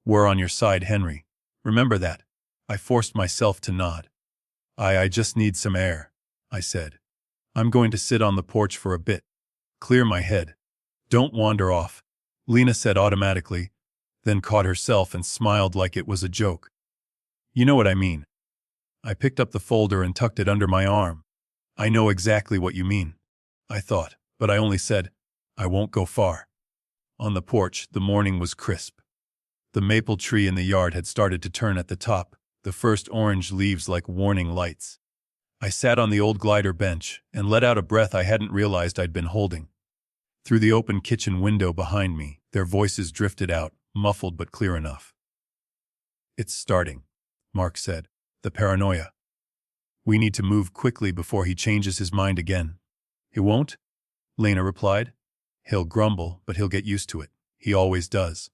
We're on your side, Henry. Remember that. I forced myself to nod. I just need some air, I said. I'm going to sit on the porch for a bit. Clear my head. Don't wander off, Lena said automatically, then caught herself and smiled like it was a joke. You know what I mean. I picked up the folder and tucked it under my arm. I know exactly what you mean, I thought, but I only said, I won't go far. On the porch, the morning was crisp. The maple tree in the yard had started to turn at the top, the first orange leaves like warning lights. I sat on the old glider bench and let out a breath I hadn't realized I'd been holding. Through the open kitchen window behind me, their voices drifted out, muffled but clear enough. It's starting, Mark said. The paranoia. We need to move quickly before he changes his mind again. He won't? Lena replied. He'll grumble, but he'll get used to it. He always does.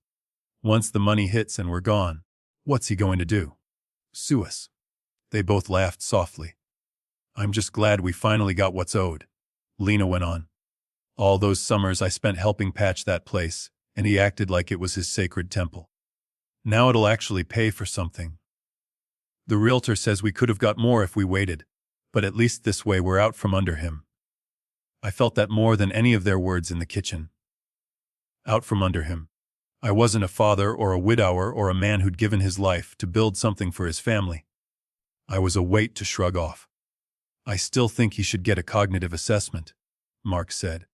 Once the money hits and we're gone, what's he going to do? Sue us. They both laughed softly. I'm just glad we finally got what's owed, Lena went on. All those summers I spent helping patch that place, and he acted like it was his sacred temple. Now it'll actually pay for something. The realtor says we could have got more if we waited, but at least this way we're out from under him. I felt that more than any of their words in the kitchen. Out from under him. I wasn't a father or a widower or a man who'd given his life to build something for his family. I was a weight to shrug off. I still think he should get a cognitive assessment, Mark said.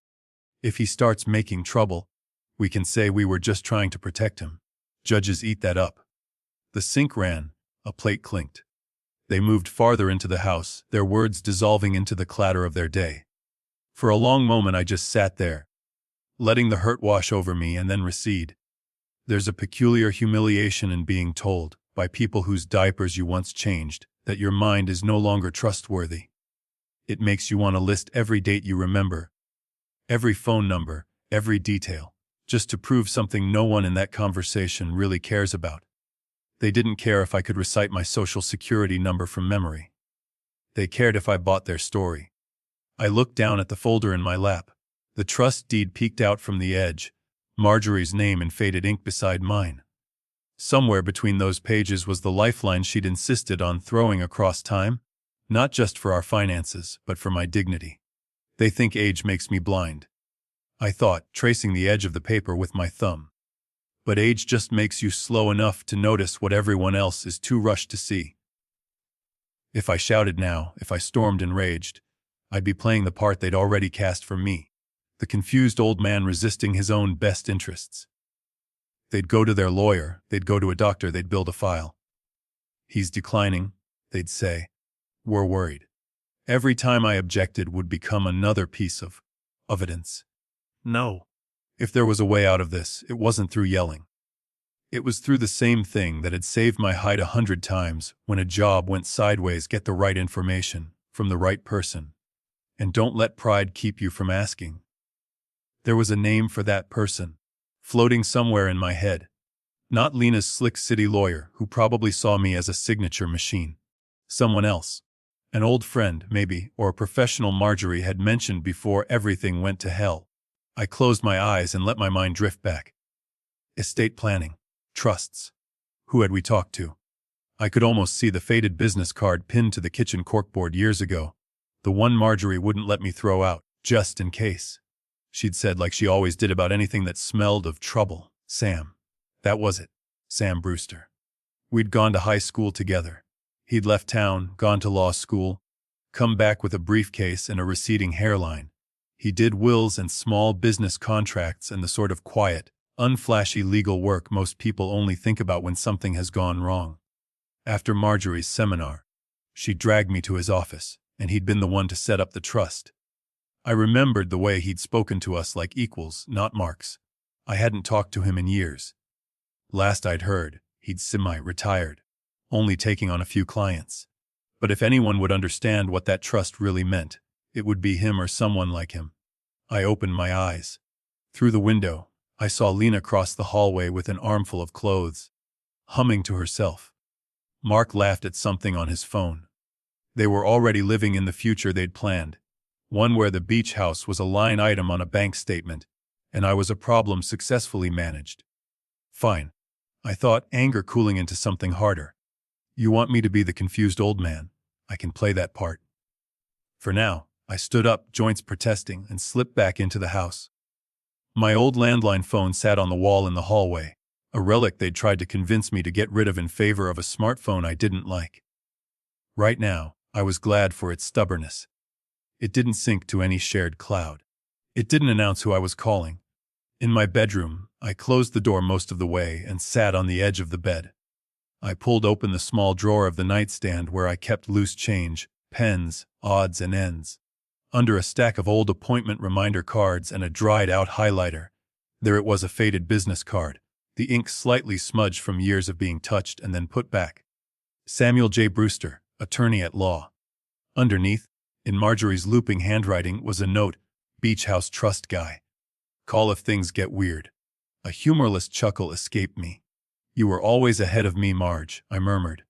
If he starts making trouble, we can say we were just trying to protect him. Judges eat that up. The sink ran, a plate clinked. They moved farther into the house, their words dissolving into the clatter of their day. For a long moment I just sat there, letting the hurt wash over me and then recede. There's a peculiar humiliation in being told, by people whose diapers you once changed, that your mind is no longer trustworthy. It makes you want to list every date you remember, every phone number, every detail, just to prove something no one in that conversation really cares about. They didn't care if I could recite my social security number from memory. They cared if I bought their story. I looked down at the folder in my lap. The trust deed peeked out from the edge, Marjorie's name in faded ink beside mine. Somewhere between those pages was the lifeline she'd insisted on throwing across time, not just for our finances, but for my dignity. They think age makes me blind, I thought, tracing the edge of the paper with my thumb. But age just makes you slow enough to notice what everyone else is too rushed to see. If I shouted now, if I stormed and raged, I'd be playing the part they'd already cast for me, the confused old man resisting his own best interests. They'd go to their lawyer, they'd go to a doctor, they'd build a file. He's declining, they'd say. We're worried. Every time I objected would become another piece of evidence. No. If there was a way out of this, it wasn't through yelling. It was through the same thing that had saved my hide 100 times when a job went sideways: get the right information from the right person. And don't let pride keep you from asking. There was a name for that person, floating somewhere in my head. Not Lena's slick city lawyer, who probably saw me as a signature machine. Someone else. An old friend, maybe, or a professional Marjorie had mentioned before everything went to hell. I closed my eyes and let my mind drift back. Estate planning. Trusts. Who had we talked to? I could almost see the faded business card pinned to the kitchen corkboard years ago. The one Marjorie wouldn't let me throw out, just in case. She'd said, like she always did about anything that smelled of trouble, Sam. That was it. Sam Brewster. We'd gone to high school together. He'd left town, gone to law school, come back with a briefcase and a receding hairline. He did wills and small business contracts and the sort of quiet, unflashy legal work most people only think about when something has gone wrong. After Marjorie's seminar, she dragged me to his office, and he'd been the one to set up the trust. I remembered the way he'd spoken to us like equals, not marks. I hadn't talked to him in years. Last I'd heard, he'd semi-retired, only taking on a few clients. But if anyone would understand what that trust really meant, it would be him or someone like him. I opened my eyes. Through the window, I saw Lena cross the hallway with an armful of clothes, humming to herself. Mark laughed at something on his phone. They were already living in the future they'd planned, one where the beach house was a line item on a bank statement, and I was a problem successfully managed. Fine, I thought, anger cooling into something harder. You want me to be the confused old man? I can play that part. For now, I stood up, joints protesting, and slipped back into the house. My old landline phone sat on the wall in the hallway, a relic they'd tried to convince me to get rid of in favor of a smartphone I didn't like. Right now, I was glad for its stubbornness. It didn't sync to any shared cloud. It didn't announce who I was calling. In my bedroom, I closed the door most of the way and sat on the edge of the bed. I pulled open the small drawer of the nightstand where I kept loose change, pens, odds and ends. Under a stack of old appointment reminder cards and a dried-out highlighter, there it was, a faded business card, the ink slightly smudged from years of being touched and then put back. Samuel J. Brewster, attorney at law. Underneath, in Marjorie's looping handwriting, was a note: Beach House Trust Guy. Call if things get weird. A humorless chuckle escaped me. You were always ahead of me, Marge, I murmured.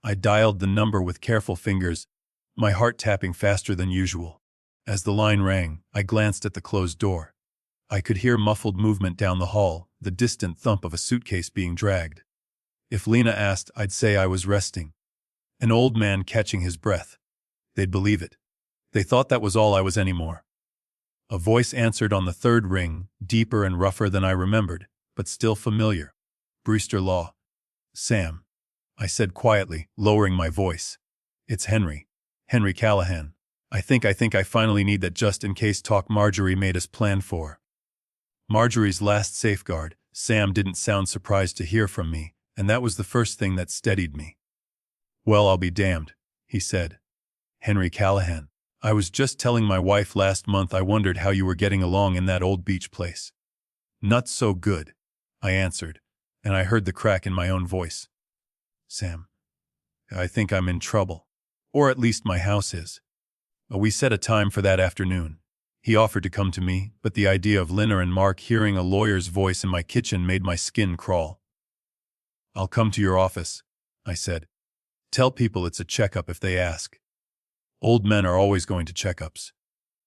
I dialed the number with careful fingers, my heart tapping faster than usual. As the line rang, I glanced at the closed door. I could hear muffled movement down the hall, the distant thump of a suitcase being dragged. If Lena asked, I'd say I was resting. An old man catching his breath. They'd believe it. They thought that was all I was anymore. A voice answered on the third ring, deeper and rougher than I remembered, but still familiar. Brewster Law. Sam. I said quietly, lowering my voice. It's Henry. Henry Callahan. I think I finally need that just-in-case talk Marjorie made us plan for. Marjorie's last safeguard. Sam didn't sound surprised to hear from me, and that was the first thing that steadied me. Well, I'll be damned, he said. Henry Callahan. I was just telling my wife last month I wondered how you were getting along in that old beach place. Not so good, I answered, and I heard the crack in my own voice. Sam. I think I'm in trouble. Or at least my house is. We set a time for that afternoon. He offered to come to me, but the idea of Lena and Mark hearing a lawyer's voice in my kitchen made my skin crawl. I'll come to your office, I said. Tell people it's a checkup if they ask. Old men are always going to checkups.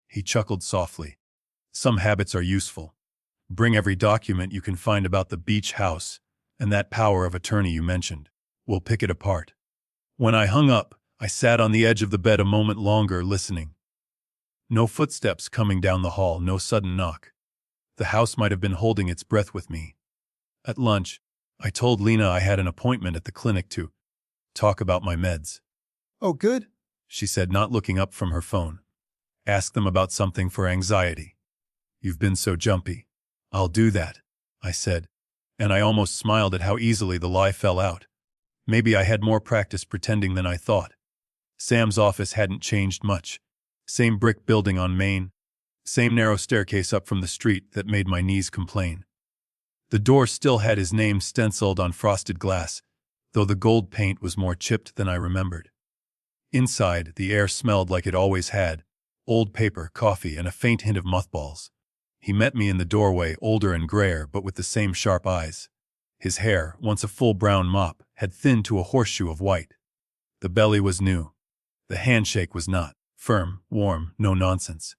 He chuckled softly. Some habits are useful. Bring every document you can find about the beach house, and that power of attorney you mentioned. We'll pick it apart. When I hung up, I sat on the edge of the bed a moment longer, listening. No footsteps coming down the hall, no sudden knock. The house might have been holding its breath with me. At lunch, I told Lena I had an appointment at the clinic to talk about my meds. Oh, good, she said, not looking up from her phone. Ask them about something for anxiety. You've been so jumpy. I'll do that, I said, and I almost smiled at how easily the lie fell out. Maybe I had more practice pretending than I thought. Sam's office hadn't changed much. Same brick building on Main. Same narrow staircase up from the street that made my knees complain. The door still had his name stenciled on frosted glass, though the gold paint was more chipped than I remembered. Inside, the air smelled like it always had, old paper, coffee, and a faint hint of mothballs. He met me in the doorway, older and grayer, but with the same sharp eyes. His hair, once a full brown mop, had thinned to a horseshoe of white. The belly was new. The handshake was not. Firm, warm, no nonsense.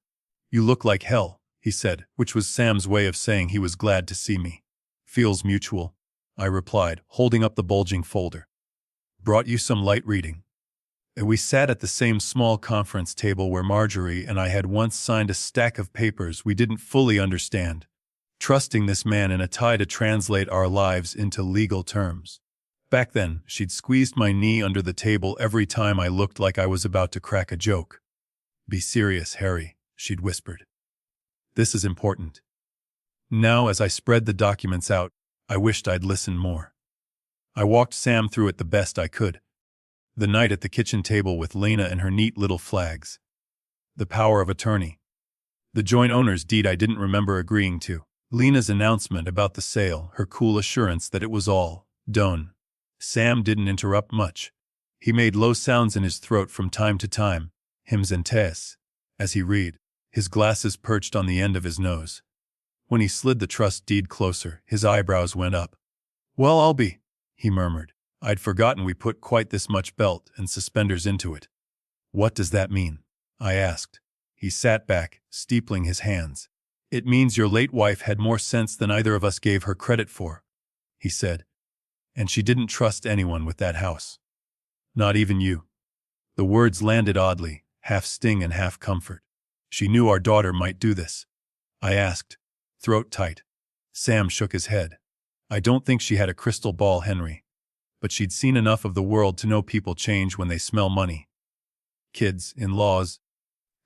You look like hell, he said, which was Sam's way of saying he was glad to see me. Feels mutual, I replied, holding up the bulging folder. Brought you some light reading. We sat at the same small conference table where Marjorie and I had once signed a stack of papers we didn't fully understand, trusting this man in a tie to translate our lives into legal terms. Back then, she'd squeezed my knee under the table every time I looked like I was about to crack a joke. Be serious, Harry, she'd whispered. This is important. Now, as I spread the documents out, I wished I'd listened more. I walked Sam through it the best I could. The night at the kitchen table with Lena and her neat little flags. The power of attorney. The joint owner's deed I didn't remember agreeing to. Lena's announcement about the sale, her cool assurance that it was all done. Sam didn't interrupt much. He made low sounds in his throat from time to time, hims and tes, as he read, his glasses perched on the end of his nose. When he slid the trust deed closer, his eyebrows went up. Well, I'll be, he murmured. I'd forgotten we put quite this much belt and suspenders into it. What does that mean? I asked. He sat back, steepling his hands. It means your late wife had more sense than either of us gave her credit for, he said. And she didn't trust anyone with that house. Not even you. The words landed oddly, half sting and half comfort. She knew our daughter might do this. I asked, throat tight. Sam shook his head. I don't think she had a crystal ball, Henry. But she'd seen enough of the world to know people change when they smell money. Kids, in-laws,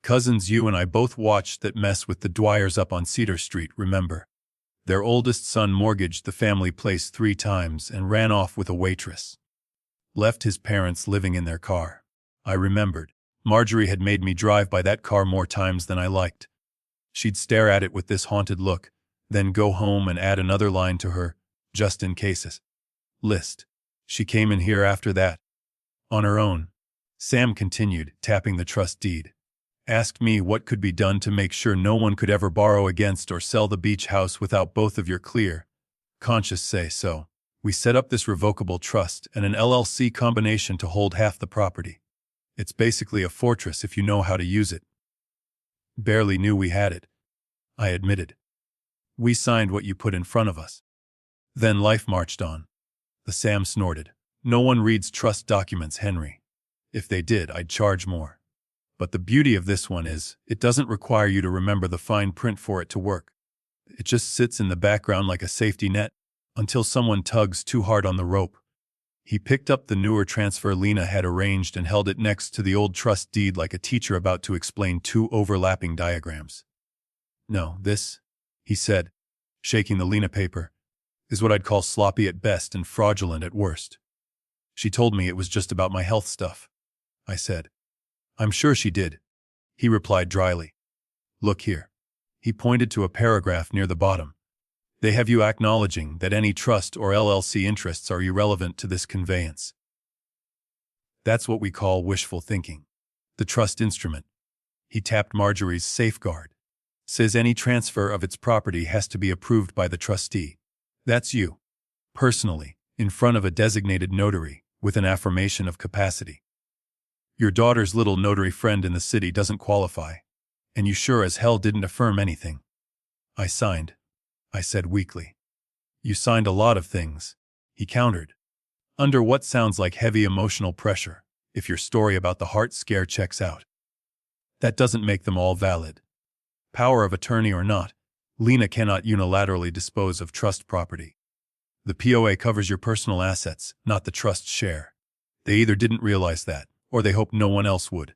cousins you and I both watched that mess with the Dwyers up on Cedar Street, remember? Their oldest son mortgaged the family place 3 times and ran off with a waitress. Left his parents living in their car. I remembered. Marjorie had made me drive by that car more times than I liked. She'd stare at it with this haunted look, then go home and add another line to her, just in cases, list. She came in here after that. On her own. Sam continued, tapping the trust deed. Asked me what could be done to make sure no one could ever borrow against or sell the beach house without both of your clear conscience say so. We set up this revocable trust and an LLC combination to hold half the property. It's basically a fortress if you know how to use it. Barely knew we had it, I admitted. We signed what you put in front of us. Then life marched on. The Sam snorted. No one reads trust documents, Henry. If they did, I'd charge more. But the beauty of this one is, it doesn't require you to remember the fine print for it to work. It just sits in the background like a safety net, until someone tugs too hard on the rope. He picked up the newer transfer Lena had arranged and held it next to the old trust deed like a teacher about to explain two overlapping diagrams. No, this, he said, shaking the Lena paper, is what I'd call sloppy at best and fraudulent at worst. She told me it was just about my health stuff, I said. I'm sure she did, he replied dryly. Look here. He pointed to a paragraph near the bottom. They have you acknowledging that any trust or LLC interests are irrelevant to this conveyance. That's what we call wishful thinking. The trust instrument. He tapped Marjorie's safeguard. Says any transfer of its property has to be approved by the trustee. That's you. Personally, in front of a designated notary, with an affirmation of capacity. Your daughter's little notary friend in the city doesn't qualify, and you sure as hell didn't affirm anything. I signed, I said weakly. You signed a lot of things, he countered. Under what sounds like heavy emotional pressure, if your story about the heart scare checks out. That doesn't make them all valid. Power of attorney or not, Lena cannot unilaterally dispose of trust property. The POA covers your personal assets, not the trust's share. They either didn't realize that, or they hoped no one else would.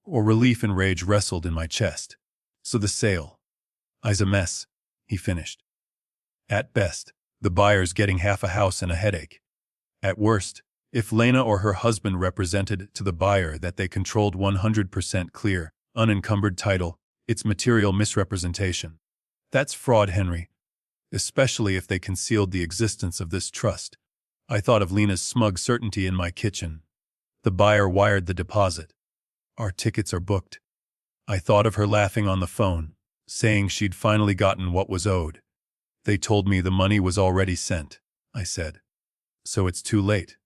Or relief and rage wrestled in my chest. So the sale. I's a mess, he finished. At best, the buyer's getting half a house and a headache. At worst, if Lena or her husband represented to the buyer that they controlled 100% clear, unencumbered title, it's material misrepresentation. That's fraud, Henry. Especially if they concealed the existence of this trust. I thought of Lena's smug certainty in my kitchen. The buyer wired the deposit. Our tickets are booked. I thought of her laughing on the phone, saying she'd finally gotten what was owed. They told me the money was already sent, I said. So it's too late.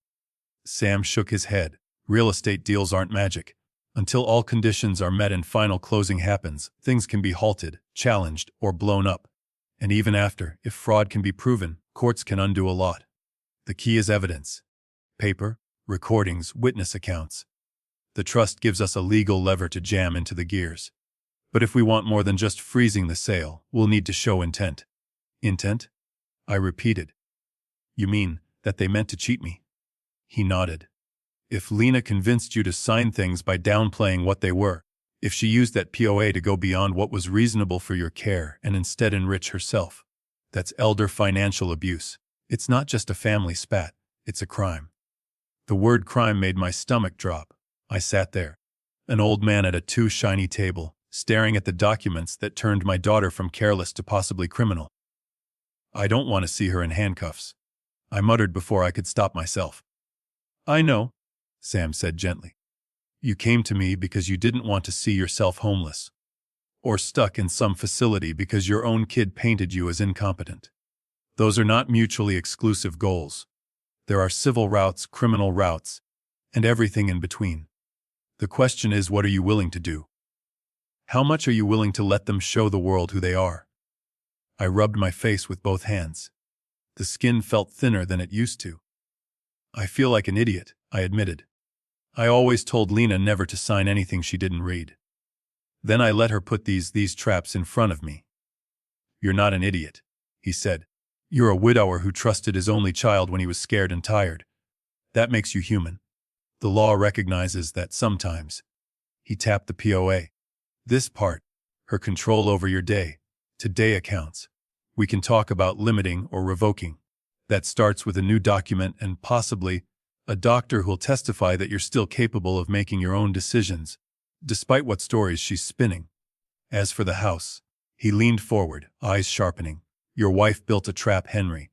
Sam shook his head. Real estate deals aren't magic. Until all conditions are met and final closing happens, things can be halted, challenged, or blown up. And even after, if fraud can be proven, courts can undo a lot. The key is evidence. Paper, recordings, witness accounts. The trust gives us a legal lever to jam into the gears. But if we want more than just freezing the sale, we'll need to show intent. Intent? I repeated. You mean that they meant to cheat me? He nodded. If Lena convinced you to sign things by downplaying what they were, if she used that POA to go beyond what was reasonable for your care and instead enrich herself, that's elder financial abuse. It's not just a family spat, it's a crime. The word crime made my stomach drop. I sat there, an old man at a too shiny table, staring at the documents that turned my daughter from careless to possibly criminal. I don't want to see her in handcuffs, I muttered before I could stop myself. I know, Sam said gently. You came to me because you didn't want to see yourself homeless. Or stuck in some facility because your own kid painted you as incompetent. Those are not mutually exclusive goals. There are civil routes, criminal routes, and everything in between. The question is, what are you willing to do? How much are you willing to let them show the world who they are? I rubbed my face with both hands. The skin felt thinner than it used to. I feel like an idiot, I admitted. I always told Lena never to sign anything she didn't read. Then I let her put these traps in front of me. You're not an idiot, he said. You're a widower who trusted his only child when he was scared and tired. That makes you human. The law recognizes that sometimes. He tapped the POA. This part, her control over your day-to-day accounts. We can talk about limiting or revoking. That starts with a new document and possibly a doctor who'll testify that you're still capable of making your own decisions, despite what stories she's spinning. As for the house, he leaned forward, eyes sharpening. Your wife built a trap, Henry.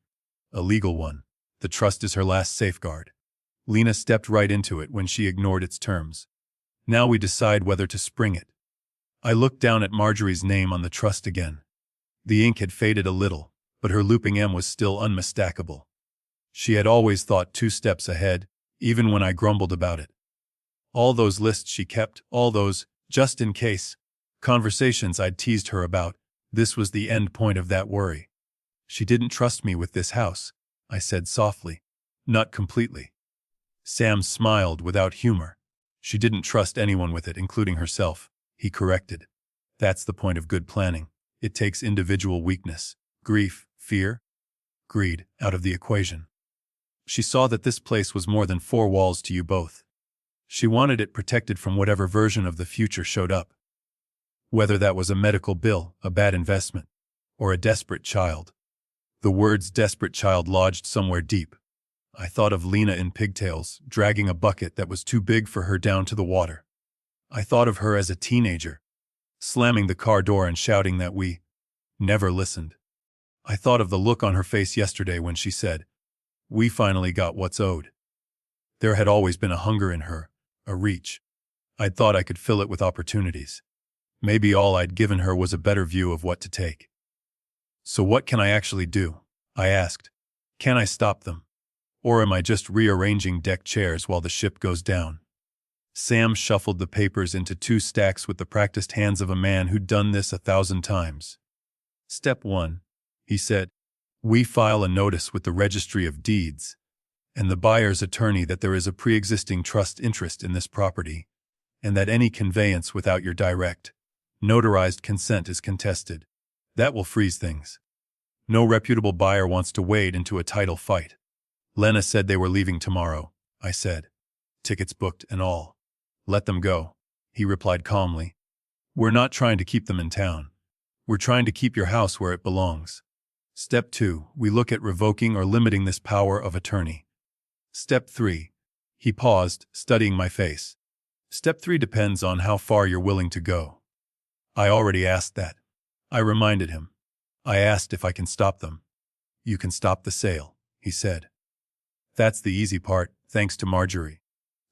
A legal one. The trust is her last safeguard. Lena stepped right into it when she ignored its terms. Now we decide whether to spring it. I looked down at Marjorie's name on the trust again. The ink had faded a little, but her looping M was still unmistakable. She had always thought 2 steps ahead, even when I grumbled about it. All those lists she kept, all those, just in case, Conversations I'd teased her about, this was the end point of that worry. She didn't trust me with this house, I said softly. Not completely. Sam smiled without humor. She didn't trust anyone with it, including herself, he corrected. That's the point of good planning. It takes individual weakness, grief, fear, greed out of the equation. She saw that this place was more than four walls to you both. She wanted it protected from whatever version of the future showed up. Whether that was a medical bill, a bad investment, or a desperate child. The words desperate child lodged somewhere deep. I thought of Lena in pigtails, dragging a bucket that was too big for her down to the water. I thought of her as a teenager, slamming the car door and shouting that we never listened. I thought of the look on her face yesterday when she said, "We finally got what's owed." There had always been a hunger in her, a reach. I'd thought I could fill it with opportunities. Maybe all I'd given her was a better view of what to take. So what can I actually do? I asked. Can I stop them? Or am I just rearranging deck chairs while the ship goes down? Sam shuffled the papers into 2 stacks with the practiced hands of a man who'd done this 1,000 times. Step 1, he said. We file a notice with the Registry of Deeds and the buyer's attorney that there is a pre-existing trust interest in this property, and that any conveyance without your direct, notarized consent is contested. That will freeze things. No reputable buyer wants to wade into a title fight. Lena said they were leaving tomorrow, I said. Tickets booked and all. Let them go, he replied calmly. We're not trying to keep them in town. We're trying to keep your house where it belongs. Step 2, we look at revoking or limiting this power of attorney. Step 3. He paused, studying my face. Step 3 depends on how far you're willing to go. I already asked that. I reminded him. I asked if I can stop them. You can stop the sale, he said. That's the easy part, thanks to Marjorie.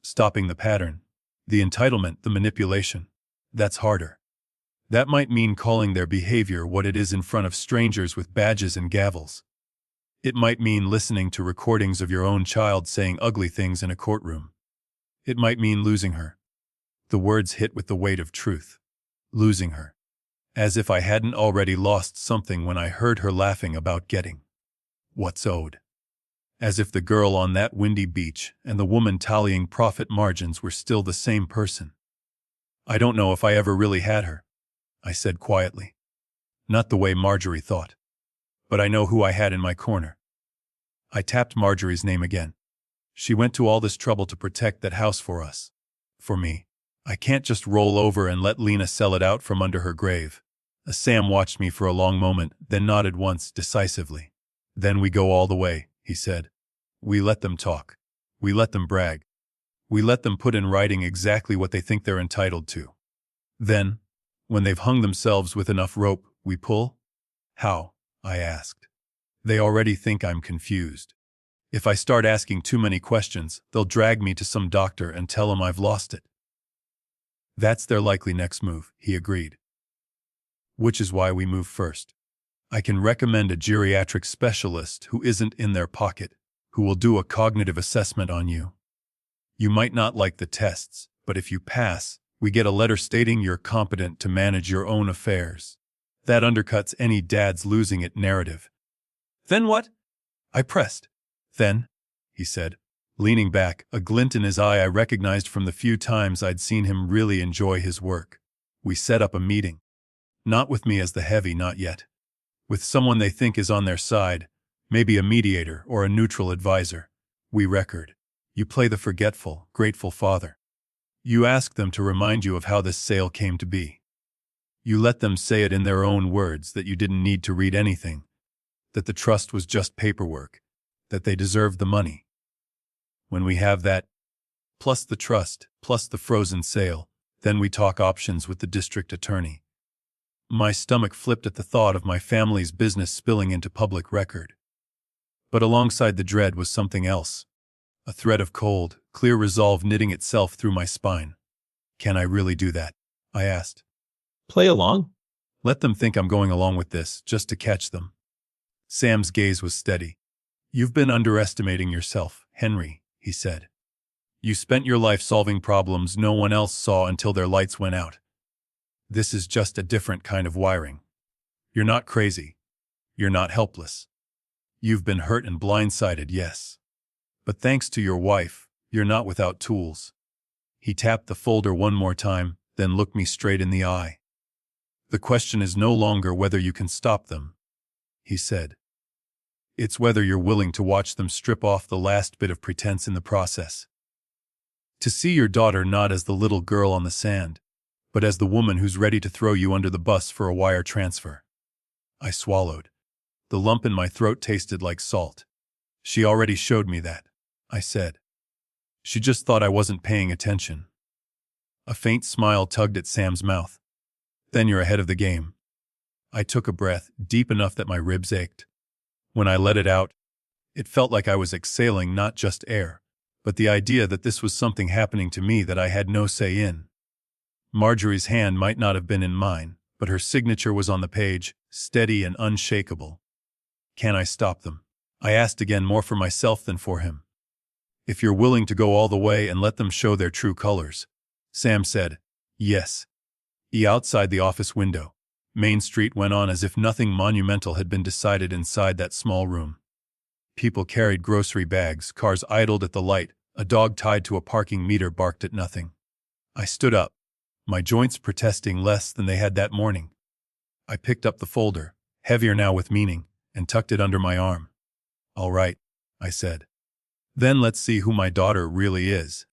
Stopping the pattern, the entitlement, the manipulation, that's harder. That might mean calling their behavior what it is in front of strangers with badges and gavels. It might mean listening to recordings of your own child saying ugly things in a courtroom. It might mean losing her. The words hit with the weight of truth. Losing her. As if I hadn't already lost something when I heard her laughing about getting what's owed. As if the girl on that windy beach and the woman tallying profit margins were still the same person. I don't know if I ever really had her, I said quietly. Not the way Marjorie thought. But I know who I had in my corner. I tapped Marjorie's name again. She went to all this trouble to protect that house for us. For me. I can't just roll over and let Lena sell it out from under her grave. Sam watched me for a long moment, then nodded once, decisively. Then we go all the way, he said. We let them talk. We let them brag. We let them put in writing exactly what they think they're entitled to. Then, when they've hung themselves with enough rope, we pull? How? I asked. They already think I'm confused. If I start asking too many questions, they'll drag me to some doctor and tell him I've lost it. That's their likely next move, he agreed. Which is why we move first. I can recommend a geriatric specialist who isn't in their pocket, who will do a cognitive assessment on you. You might not like the tests, but if you pass, we get a letter stating you're competent to manage your own affairs. That undercuts any dad's losing it narrative. Then what? I pressed. Then, he said, leaning back, a glint in his eye I recognized from the few times I'd seen him really enjoy his work. We set up a meeting. Not with me as the heavy, not yet. With someone they think is on their side, maybe a mediator or a neutral advisor. We record. You play the forgetful, grateful father. You ask them to remind you of how this sale came to be. You let them say it in their own words that you didn't need to read anything, that the trust was just paperwork, that they deserved the money. When we have that, plus the trust, plus the frozen sale, then we talk options with the district attorney. My stomach flipped at the thought of my family's business spilling into public record. But alongside the dread was something else. A thread of cold, clear resolve knitting itself through my spine. Can I really do that? I asked. Play along? Let them think I'm going along with this, just to catch them. Sam's gaze was steady. You've been underestimating yourself, Henry, he said. You spent your life solving problems no one else saw until their lights went out. This is just a different kind of wiring. You're not crazy. You're not helpless. You've been hurt and blindsided, yes. But thanks to your wife, you're not without tools. He tapped the folder one more time, then looked me straight in the eye. The question is no longer whether you can stop them, he said. It's whether you're willing to watch them strip off the last bit of pretense in the process. To see your daughter not as the little girl on the sand, but as the woman who's ready to throw you under the bus for a wire transfer. I swallowed. The lump in my throat tasted like salt. She already showed me that, I said. She just thought I wasn't paying attention. A faint smile tugged at Sam's mouth. Then you're ahead of the game. I took a breath, deep enough that my ribs ached. When I let it out, it felt like I was exhaling not just air, but the idea that this was something happening to me that I had no say in. Marjorie's hand might not have been in mine, but her signature was on the page, steady and unshakable. Can I stop them? I asked again, more for myself than for him. If you're willing to go all the way and let them show their true colors, Sam said. Yes. Outside the office window, Main Street went on as if nothing monumental had been decided inside that small room. People carried grocery bags, cars idled at the light, a dog tied to a parking meter barked at nothing. I stood up, my joints protesting less than they had that morning. I picked up the folder, heavier now with meaning, and tucked it under my arm. All right, I said. Then let's see who my daughter really is.